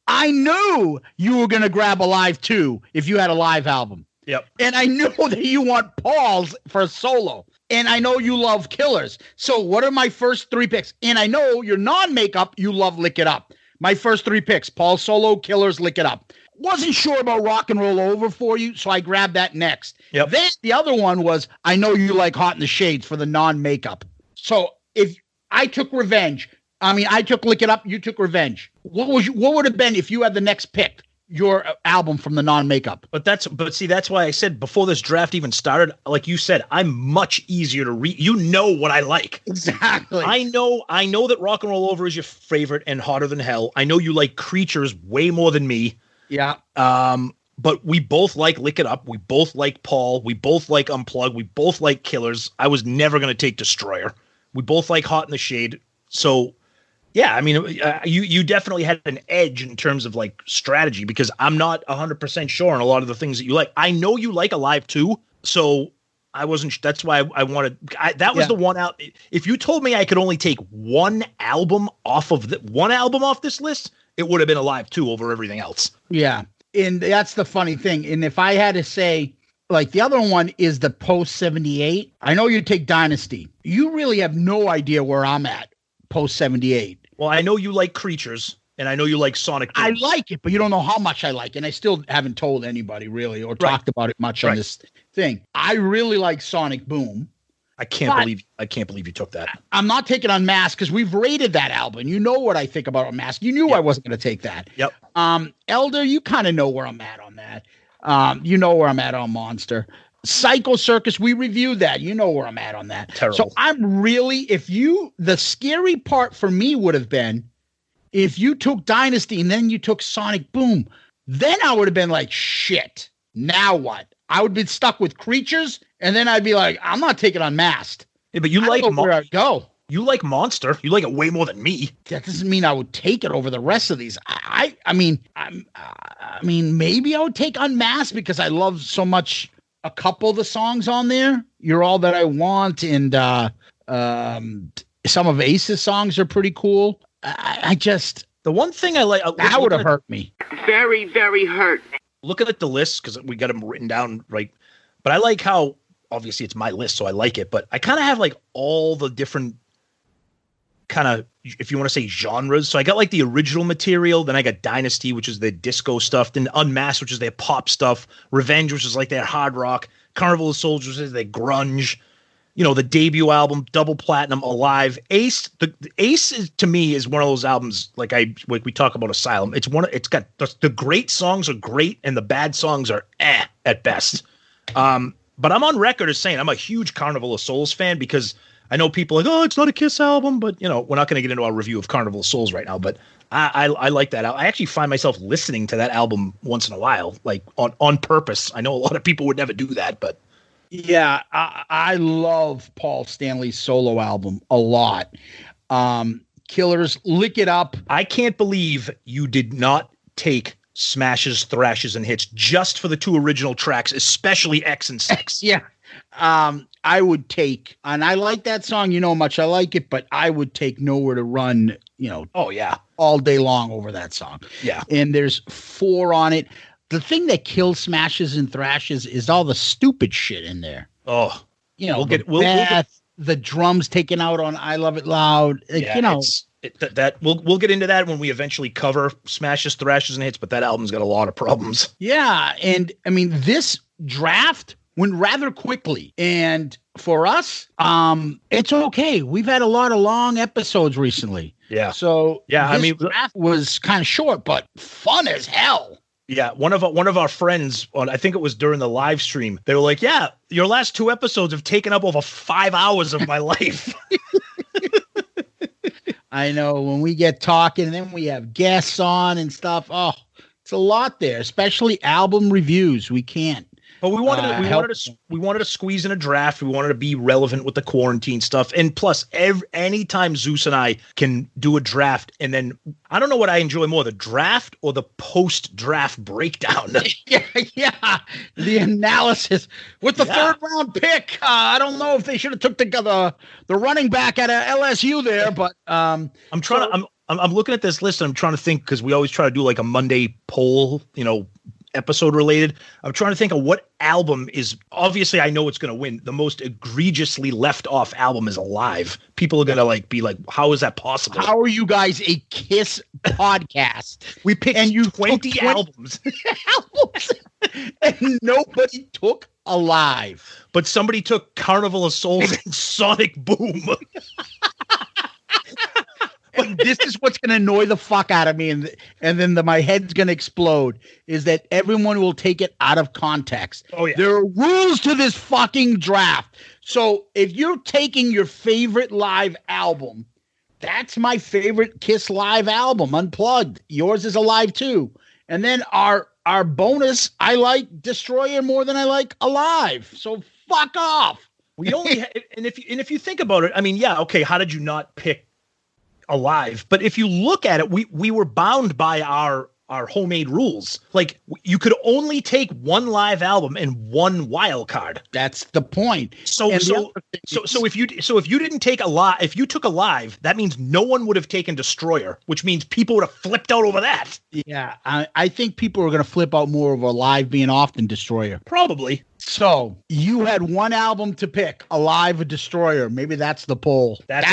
I knew you were going to grab Alive 2 if you had a live album. Yep. And I know that you want Paul's for a solo. And I know you love Killers. So what are my first 3 picks? And I know your non-makeup, you love Lick It Up. My first 3 picks, Paul Solo, Killers, Lick It Up. Wasn't sure about Rock and Roll Over for you, so I grabbed that next. Yep. Then the other one was, I know you like Hot in the Shades for the non-makeup. So if I took Revenge, I took Lick It Up, you took Revenge. What would have been if you had the next pick? Your album from the non-makeup. But see, that's why I said before this draft even started, like you said, I'm much easier to read. You know what I like. Exactly. I know that Rock and Roll Over is your favorite and Hotter Than Hell. I know you like Creatures way more than me. Yeah. But we both like Lick It Up. We both like Paul. We both like Unplugged. We both like Killers. I was never going to take Destroyer. We both like Hot in the Shade. So yeah, you definitely had an edge in terms of like strategy because I'm not 100% sure on a lot of the things that you like. I know you like Alive 2, so I wasn't. That's why I wanted. That was the one out. If you told me I could only take one album off this list, it would have been Alive 2 over everything else. Yeah, and that's the funny thing. And if I had to say, like the other one is the post 78. I know you take Dynasty. You really have no idea where I'm at post 78. Well, I know you like Creatures, and I know you like Sonic Boom. I like it, but you don't know how much I like it, and I still haven't told anybody really or talked about it much on this thing. I really like Sonic Boom. I can't believe you took that. I'm not taking Unmasked because we've rated that album. You know what I think about Unmasked. You knew I wasn't going to take that. Yep. Elder, you kind of know where I'm at on that. You know where I'm at on Monster. Psycho Circus, we reviewed that. You know where I'm at on that. Terrible. So I'm really, the scary part for me would have been if you took Dynasty and then you took Sonic Boom, then I would have been like, shit, now what? I would have been stuck with Creatures, and then I'd be like, I'm not taking Unmasked. Yeah, but you like where I'd go. You like Monster. You like it way more than me. That doesn't mean I would take it over the rest of these. I mean, maybe I would take Unmasked because I love so much a couple of the songs on there. You're All That I Want, and some of Ace's songs are pretty cool. I just, the one thing I like, that would have hurt me. Very, very hurt. Looking at the list, because we got them written down right, but I like how, obviously it's my list, so I like it, but I kind of have like all the different kind of, if you want to say, genres. So I got like the original material, then I got Dynasty, which is their disco stuff, then Unmasked, which is their pop stuff, Revenge, which is like their hard rock, Carnival of Souls, which is their grunge, you know, the debut album, double platinum, Alive. Ace, the Ace is, to me, is one of those albums like we talk about Asylum. It's got the great songs are great and the bad songs are at best. But I'm on record as saying I'm a huge Carnival of Souls fan because I know people are like, oh, it's not a Kiss album, but you know, we're not going to get into our review of Carnival of Souls right now. But I like that. I actually find myself listening to that album once in a while, like on purpose. I know a lot of people would never do that, but yeah, I love Paul Stanley's solo album a lot. Killers, Lick It Up. I can't believe you did not take Smashes, Thrashes, and Hits just for the two original tracks, especially X and Sex. Yeah. I would take, and I like that song, you know how much I like it, but I would take Nowhere to Run, you know. Oh, yeah. All day long over that song. Yeah. And there's 4 on it. The thing that kills Smashes and Thrashes is all the stupid shit in there. Oh. You know, we'll get the drums taken out on I Love It Loud. Yeah, you know. We'll get into that when we eventually cover Smashes, Thrashes, and Hits, but that album's got a lot of problems. Yeah, and I mean, this draft went rather quickly, and for us, it's okay. We've had a lot of long episodes recently. Yeah. So yeah, this I mean, draft was kind of short, but fun as hell. Yeah, one of our friends, I think it was during the live stream, they were like, "Yeah, your last 2 episodes have taken up over 5 hours of my life." I know, when we get talking and then we have guests on and stuff. Oh, it's a lot there, especially album reviews. We can't. But we wanted to squeeze in a draft. We wanted to be relevant with the quarantine stuff. And plus, anytime Zeus and I can do a draft, and then I don't know what I enjoy more, the draft or the post-draft breakdown. yeah. The analysis with the 3rd round pick. I don't know if they should have took the running back out of LSU there, but I'm looking at this list and I'm trying to think, because we always try to do like a Monday poll, you know, episode related. I'm trying to think of what album is, obviously I know it's going to win. The most egregiously left off album is Alive. People are going to be like, how is that possible? How are you guys a Kiss podcast? We picked and you 20 albums. And nobody took Alive. But somebody took Carnival of Souls and Sonic Boom. And this is what's going to annoy the fuck out of me, and then my head's going to explode, is that everyone will take it out of context. Oh, yeah. There are rules to this fucking draft. So if you're taking your favorite live album, that's my favorite Kiss live album, Unplugged. Yours is Alive too. And then our bonus, I like Destroyer more than I like Alive. So fuck off. We only and if you think about it, I mean, yeah, okay, how did you not pick Alive? But if you look at it, we were bound by our homemade rules. Like, you could only take one live album and one wild card. That's the point. So if you didn't take if you took Alive, that means no one would have taken Destroyer, which means people would have flipped out over that. Yeah, I think people are going to flip out more over Alive being off than Destroyer. Probably. So you had one album to pick, Alive or Destroyer. Maybe that's the poll. That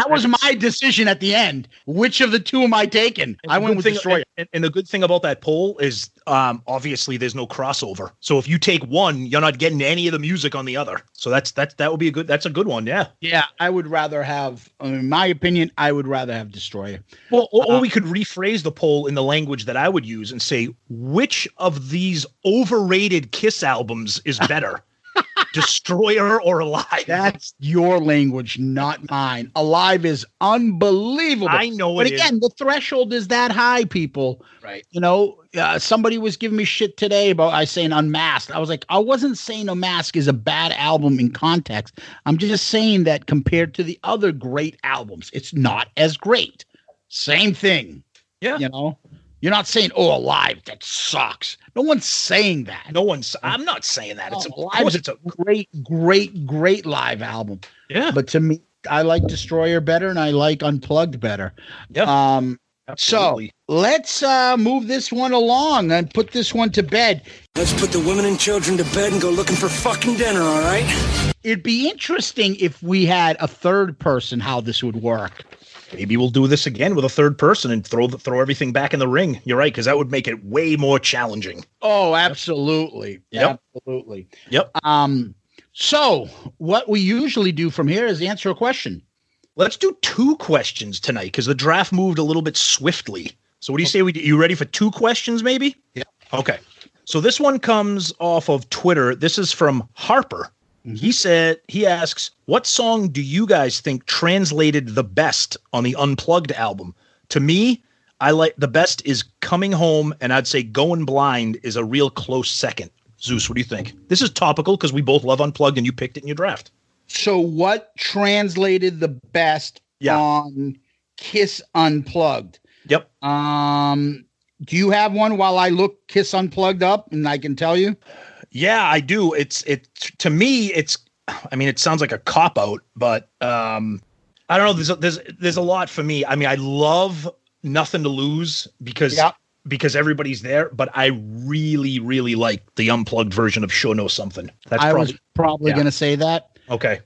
was my decision at the end. Which of the two am I taking? I went with Destroyer. And the good thing about that poll is obviously there's no crossover. So if you take one, you're not getting any of the music on the other. So that would be that's a good one. Yeah. Yeah. I would rather have, in my opinion, I would rather have Destroyer. Well, or we could rephrase the poll in the language that I would use and say, which of these overrated Kiss albums is better? Destroyer or Alive? That's your language, not mine. Alive is unbelievable. I know but it again, is. the threshold is that high, people. Right. You know, somebody was giving me shit today about I saying Unmasked. I was like, I wasn't saying Unmasked is a bad album in context. I'm just saying that compared to the other great albums, it's not as great. Same thing. Yeah. You know? You're not saying, "Oh, Alive, that sucks." No one's saying that. I'm not saying that. It's Alive. It's a great live album. Yeah. But to me, I like Destroyer better, and I like Unplugged better. Yeah. So let's move this one along and put this one to bed. Let's put the women and children to bed and go looking for fucking dinner. All right. It'd be interesting if we had a third person. How this would work. Maybe we'll do this again with a third person and throw everything back in the ring. You're right, because that would make it way more challenging. Oh, absolutely. Yep. Absolutely. Yep. So what we usually do from here is answer a question. Let's do 2 questions tonight because the draft moved a little bit swiftly. So what do you say? You ready for 2 questions maybe? Yeah. Okay. So this one comes off of Twitter. This is from Harper. He asks, what song do you guys think translated the best on the Unplugged album? To me, I like the best is Coming Home, and I'd say Going Blind is a real close second. Zeus, what do you think? This is topical because we both love Unplugged and you picked it in your draft. So what translated the best on Kiss Unplugged? Yep. Do you have one while I look Kiss Unplugged up and I can tell you? Yeah, I do. To me, it sounds like a cop out, but I don't know. There's a lot for me. I mean, I love Nothing to Lose because everybody's there, but I really, really like the unplugged version of Sure Know Something. I was probably going to say that. Okay.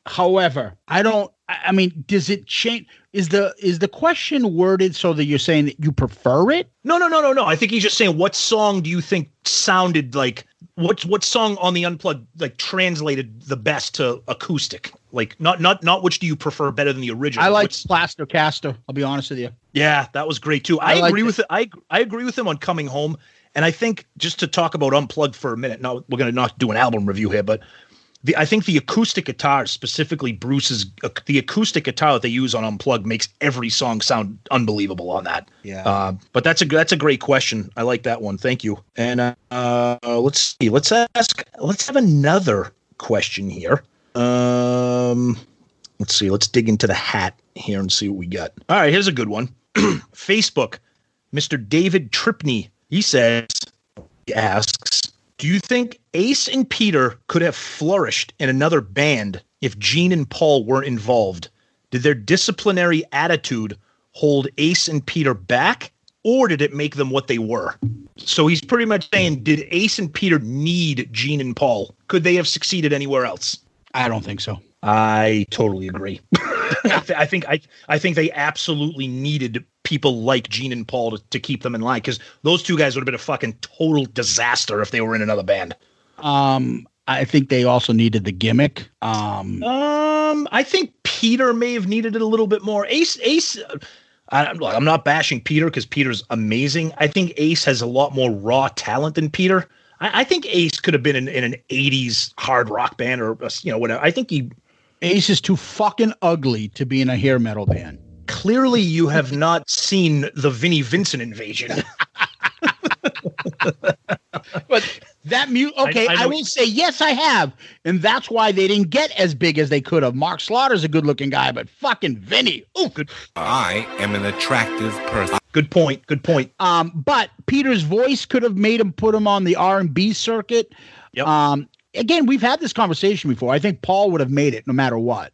However, does it change? Is the question worded so that you're saying that you prefer it? No. I think he's just saying, what song do you think sounded like? What song on the Unplugged like translated the best to acoustic? Like not which do you prefer better than the original? I like Plaster Caster. I'll be honest with you. Yeah, that was great too. I agree with it. I agree with him on Coming Home. And I think just to talk about Unplugged for a minute. Now we're going to not do an album review here, but I think the acoustic guitar, specifically the acoustic guitar that they use on Unplugged, makes every song sound unbelievable on that. Yeah. But that's a great question. I like that one. Thank you. And let's see. Let's have another question here. Let's see. Let's dig into the hat here and see what we got. All right. Here's a good one. Facebook, Mr. David Tripney. He asks, do you think Ace and Peter could have flourished in another band if Gene and Paul weren't involved? Did their disciplinary attitude hold Ace and Peter back, or did it make them what they were? So he's pretty much saying, did Ace and Peter need Gene and Paul? Could they have succeeded anywhere else? I don't think so. I totally agree. I think they absolutely needed people like Gene and Paul to keep them in line, because those two guys would have been a fucking total disaster if they were in another band. I think they also needed the gimmick. I think Peter may have needed it a little bit more. Ace. I'm not bashing Peter because Peter's amazing. I think Ace has a lot more raw talent than Peter. I think Ace could have been in an 80s hard rock band or whatever. I think Ace is too fucking ugly to be in a hair metal band. Clearly, you have not seen the Vinnie Vincent Invasion. But that okay, I will say yes, I have, and that's why they didn't get as big as they could have. Mark Slaughter's a good-looking guy, but fucking Vinnie, good. I am an attractive person. Good point. But Peter's voice could have made him put him on the R&B circuit. Yep. Again, we've had this conversation before. I think Paul would have made it no matter what.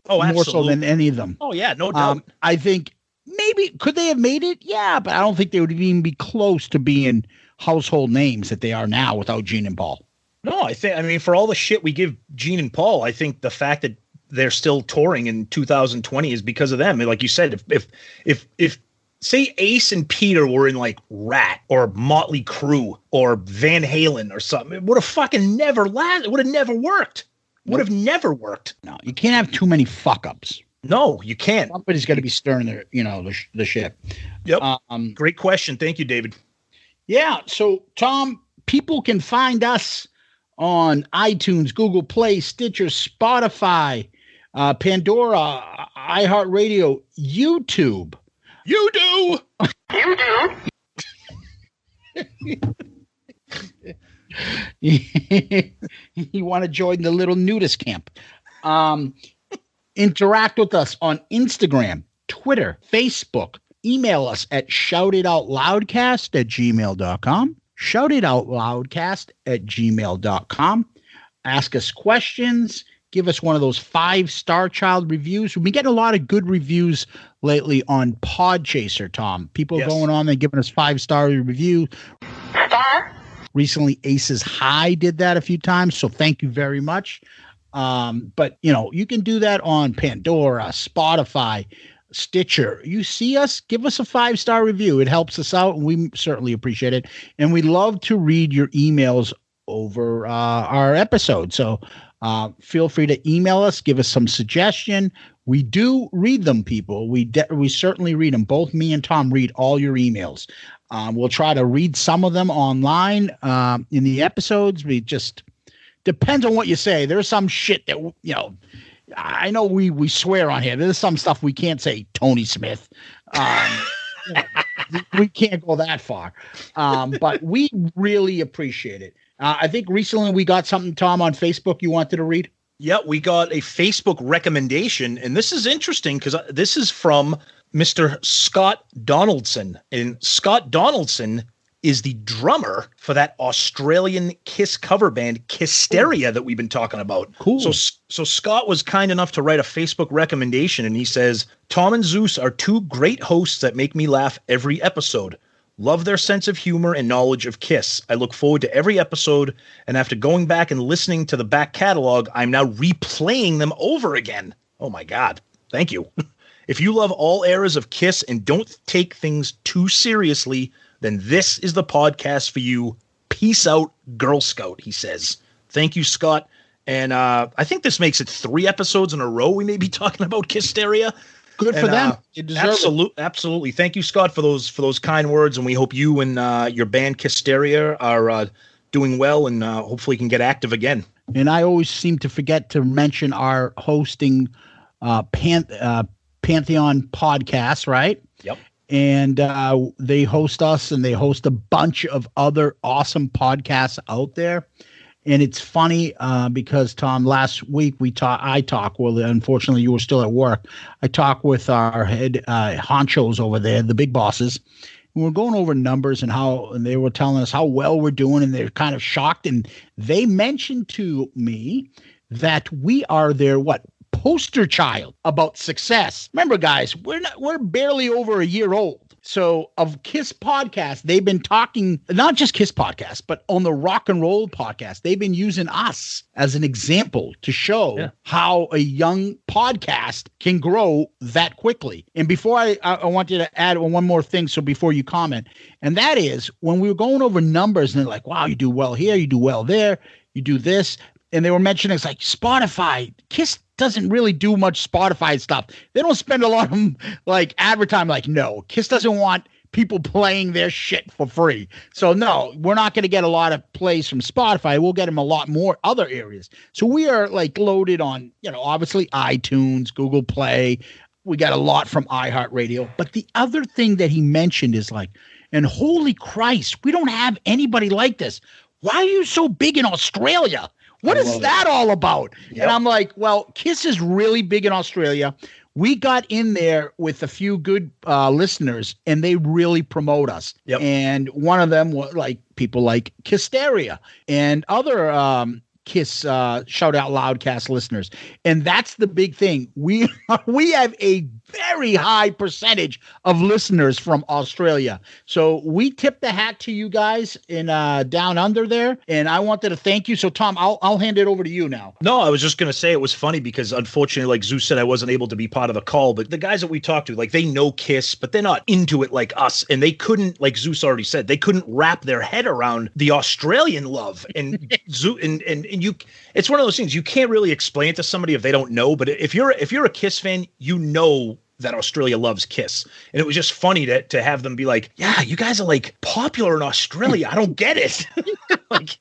Oh, absolutely. More so than any of them. Oh, yeah, no doubt. I think maybe, could they have made it? Yeah, but I don't think they would even be close to being household names that they are now without Gene and Paul. No, for all the shit we give Gene and Paul, I think the fact that they're still touring in 2020 is because of them. And like you said, if say Ace and Peter were in like Rat or Motley Crue or Van Halen or something, it would have fucking never lasted. It would have never worked. Would have never worked. No, you can't have too many fuck-ups. No, you can't. Somebody's got to be stirring the ship. Yep. Great question. Thank you, David. Yeah. So, Tom, people can find us on iTunes, Google Play, Stitcher, Spotify, Pandora, iHeartRadio, YouTube. You do. You want to join the little nudist camp. Interact with us on Instagram, Twitter, Facebook. Email us at shoutitoutloudcast@gmail.com. Shoutitoutloudcast@gmail.com. Ask us questions. Give us one of those 5-star child reviews. We've been getting a lot of good reviews lately on Podchaser, Tom. People going on there giving us 5-star review. Recently, Aces High did that a few times, so thank you very much. But, you can do that on Pandora, Spotify, Stitcher. You see us, give us a 5-star review. It helps us out, and we certainly appreciate it. And we love to read your emails over our episode. So feel free to email us, give us some suggestion. We do read them, people. We certainly read them. Both me and Tom read all your emails. We'll try to read some of them online in the episodes. We just depends on what you say. There's some shit that, I know we swear on here. There's some stuff we can't say, Tony Smith. We can't go that far. But we really appreciate it. I think recently we got something, Tom, on Facebook you wanted to read. Yeah, we got a Facebook recommendation, and this is interesting because this is from Mr. Scott Donaldson. And Scott Donaldson is the drummer for that Australian Kiss cover band, Kissteria, that we've been talking about. Cool. So Scott was kind enough to write a Facebook recommendation, and he says, Tom and Zeus are two great hosts that make me laugh every episode. Love their sense of humor and knowledge of Kiss. I look forward to every episode, and after going back and listening to the back catalog, I'm now replaying them over again. Oh my God. Thank you. If you love all eras of Kiss and don't take things too seriously, then this is the podcast for you. Peace out, Girl Scout, he says. Thank you, Scott. And I think this makes it 3 episodes in a row we may be talking about Kissteria. Good for them. Absolutely. Thank you, Scott, for those kind words, and we hope you and your band Kissteria are doing well, and hopefully can get active again. And I always seem to forget to mention our hosting Pantheon podcast, right? Yep. And they host us, and they host a bunch of other awesome podcasts out there. And it's funny because, Tom, last week I talked, well, unfortunately you were still at work. I talked with our head honchos over there, the big bosses. And we're going over numbers and they were telling us how well we're doing, and they're kind of shocked. And they mentioned to me that we are their poster child about success. Remember, guys, we're barely over a year old. So of Kiss podcast, they've been talking, not just Kiss podcast, but on the Rock and Roll podcast, they've been using us as an example to show how a young podcast can grow that quickly. And before I want you to add one more thing. So before you comment, and that is when we were going over numbers and they're like, wow, you do well here, you do well there, you do this. And they were mentioning, it's like Spotify, Kiss doesn't really do much Spotify stuff. They don't spend a lot of advertising. No, Kiss doesn't want people playing their shit for free. So no, we're not going to get a lot of plays from Spotify. We'll get them a lot more other areas. So we are loaded on, obviously iTunes, Google Play. We got a lot from iHeartRadio. But the other thing that he mentioned is and holy Christ, we don't have anybody like this. Why are you so big in Australia? What is that all about? Yep. And I'm like, well, Kiss is really big in Australia. We got in there with a few good listeners, and they really promote us. Yep. And one of them was people like Kissteria and other Kiss Shout Out Loudcast listeners. And that's the big thing. We have a very high percentage of listeners from Australia. So we tip the hat to you guys in down under there. And I wanted to thank you. So Tom, I'll hand it over to you now. No, I was just going to say it was funny because unfortunately, like Zeus said, I wasn't able to be part of the call, but the guys that we talked to, like they know Kiss, but they're not into it like us. And they couldn't, like Zeus already said, they couldn't wrap their head around the Australian love. And and you, it's one of those things you can't really explain it to somebody if they don't know. But if you're a Kiss fan, you know that Australia loves Kiss. And it was just funny to have them be like, yeah, you guys are like popular in Australia. I don't get it. Like,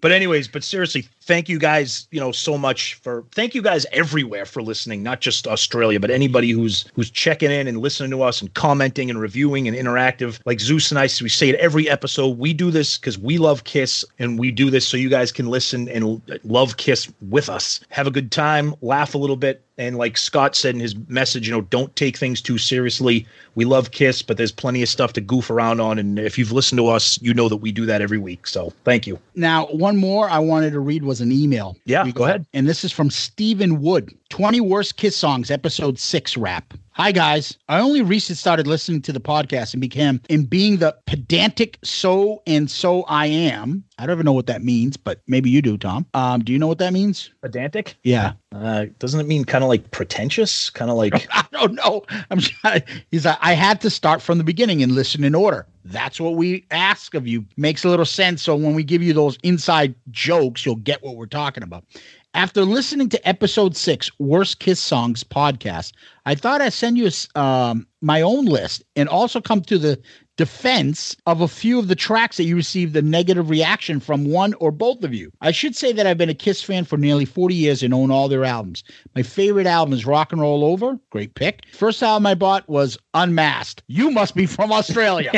but anyways, but seriously, thank you guys, so much thank you guys everywhere for listening, not just Australia, but anybody who's checking in and listening to us and commenting and reviewing and interactive. Like Zeus and I, we say it every episode. We do this because we love Kiss, and we do this so you guys can listen and love Kiss with us. Have a good time, laugh a little bit. And like Scott said in his message, don't take things too seriously. We love Kiss, but there's plenty of stuff to goof around on. And if you've listened to us, you know that we do that every week. So thank you. Now, one more I wanted to read was an email. Yeah, go ahead. And this is from Stephen Wood. 20 Worst Kiss Songs, episode 6 wrap. Hi, guys. I only recently started listening to the podcast and being the pedantic so I am. I don't even know what that means, but maybe you do, Tom. Do you know what that means? Pedantic? Yeah. Doesn't it mean kind of like pretentious? Kind of like... I don't know. He's like, I had to start from the beginning and listen in order. That's what we ask of you. Makes a little sense. So when we give you those inside jokes, you'll get what we're talking about. After listening to episode 6, Worst Kiss Songs podcast, I thought I'd send you my own list and also come to the defense of a few of the tracks that you received a negative reaction from one or both of you. I should say that I've been a Kiss fan for nearly 40 years and own all their albums. My favorite album is Rock and Roll Over. Great pick. First album I bought was Unmasked. You must be from Australia.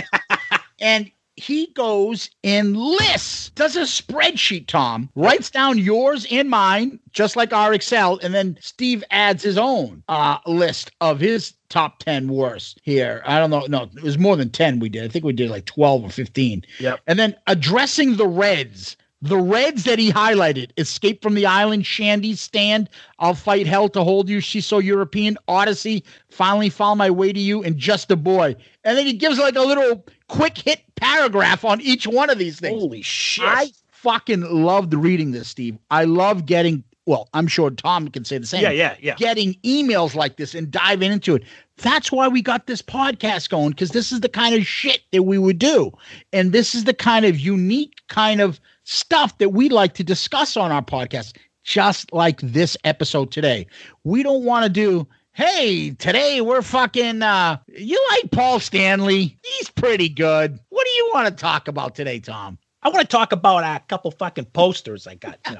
And he goes and lists, does a spreadsheet, Tom, writes down yours and mine, just like our Excel, and then Steve adds his own list of his top 10 worst here. I don't know. No, it was more than 10 we did. I think we did like 12 or 15. Yep. And then addressing the Reds. The Reds that he highlighted: Escape from the Island, Shandy's Stand, I'll Fight Hell to Hold You, She's So European, Odyssey, Finally Found My Way to You, and Just a Boy. And then he gives like a little quick hit paragraph on each one of these things. Holy shit. I fucking loved reading this, Steve. I love getting, well, I'm sure Tom can say the same. Yeah. Getting emails like this and diving into it. That's why we got this podcast going, because this is the kind of shit that we would do. And this is the kind of unique kind of stuff that we like to discuss on our podcast, just like this episode today. We don't want to do, hey, today we're fucking, you like Paul Stanley? He's pretty good. What do you want to talk about today, Tom? I want to talk about a couple fucking posters I got, All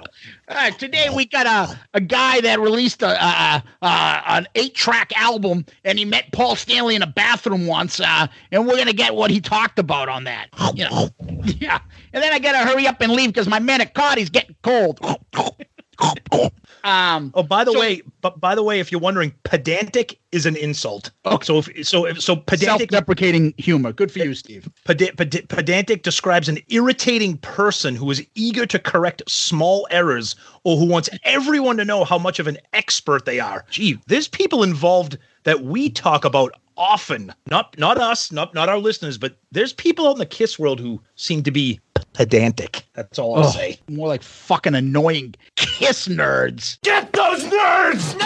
right, today we got a guy that released an 8-track album, and he met Paul Stanley in a bathroom once, and we're going to get what he talked about on that. Yeah. And then I got to hurry up and leave because my manicoti's getting cold. By the way, if you're wondering, pedantic is an insult. Okay. So pedantic, self-deprecating humor. Good for you, Steve. Pedantic describes an irritating person who is eager to correct small errors or who wants everyone to know how much of an expert they are. Gee, there's people involved that we talk about often. Not us, not our listeners, but there's people out in the Kiss world who seem to be pedantic. That's all I'll say. More like fucking annoying Kiss nerds. Get those nerds!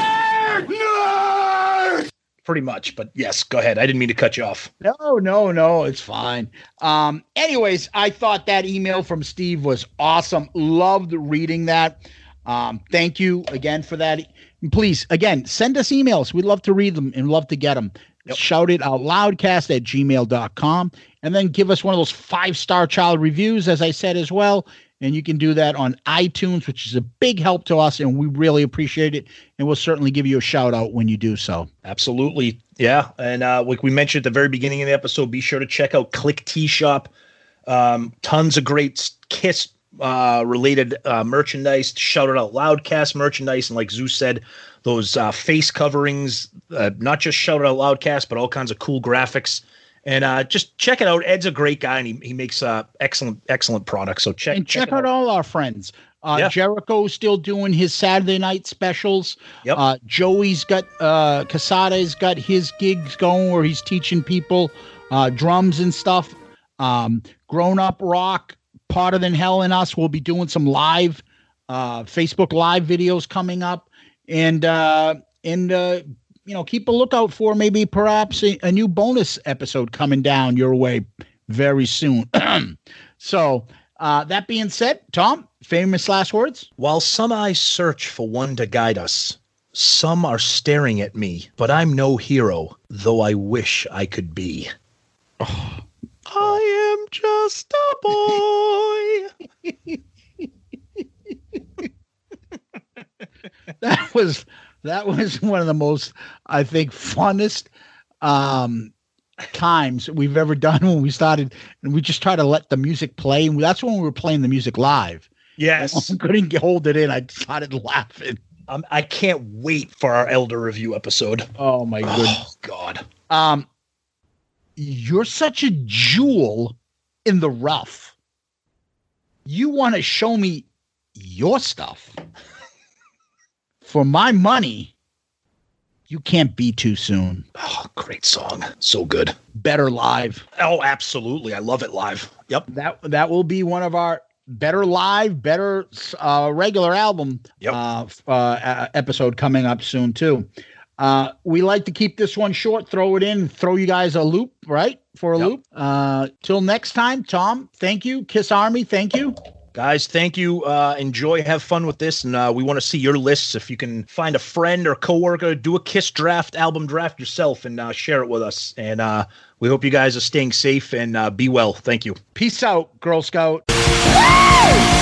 Nerds! Pretty much, but yes, go ahead. I didn't mean to cut you off. No, it's fine. Anyways, I thought that email from Steve was awesome. Loved reading that. Thank you again for that. Please, again, send us emails. We'd love to read them and love to get them. Yep. Shout it out loudcast@gmail.com, and then give us one of those 5-star child reviews, as I said as well. And you can do that on iTunes, which is a big help to us, and we really appreciate it. And we'll certainly give you a shout out when you do so. Absolutely. Yeah. And like we mentioned at the very beginning of the episode, be sure to check out Click Tea Shop. Tons of great Kiss related merchandise. Shout it out Loudcast merchandise. And like Zeus said, those face coverings, not just Shout It Out Loudcast, but all kinds of cool graphics And just check it out. Ed's a great guy, and he makes excellent products. So check out all our friends. Jericho's still doing his Saturday night specials. Yep. Joey's got Casada's got his gigs going where he's teaching people drums and stuff. Grown Up Rock, Parter Than Hell and Us will be doing some live Facebook Live videos coming up, and keep a lookout for maybe perhaps a new bonus episode coming down your way very soon. So that being said, Tom, famous last words? While some eyes search for one to guide us, some are staring at me, but I'm no hero, though I wish I could be. Oh. I am just a boy. That was one of the most, I think, funnest times we've ever done when we started, and we just try to let the music play. And that's when we were playing the music live. Yes. I couldn't hold it in. I started laughing. I can't wait for our Elder Review episode. Oh my goodness. Oh, God. You're such a jewel in the rough. You want to show me your stuff. For my money, you can't be too soon. Oh, great song. So good. Better live. Oh, absolutely. I love it live. Yep. That will be one of our better live, better regular album episode coming up soon too. We like to keep this one short, throw it in, throw you guys a loop, right? For a loop. Till next time, Tom, thank you. Kiss Army, thank you. Guys, thank you. Enjoy, have fun with this. And we want to see your lists. If you can find a friend or coworker, do a Kiss draft, album draft yourself, and share it with us. And we hope you guys are staying safe and be well. Thank you. Peace out, Girl Scout. Woo!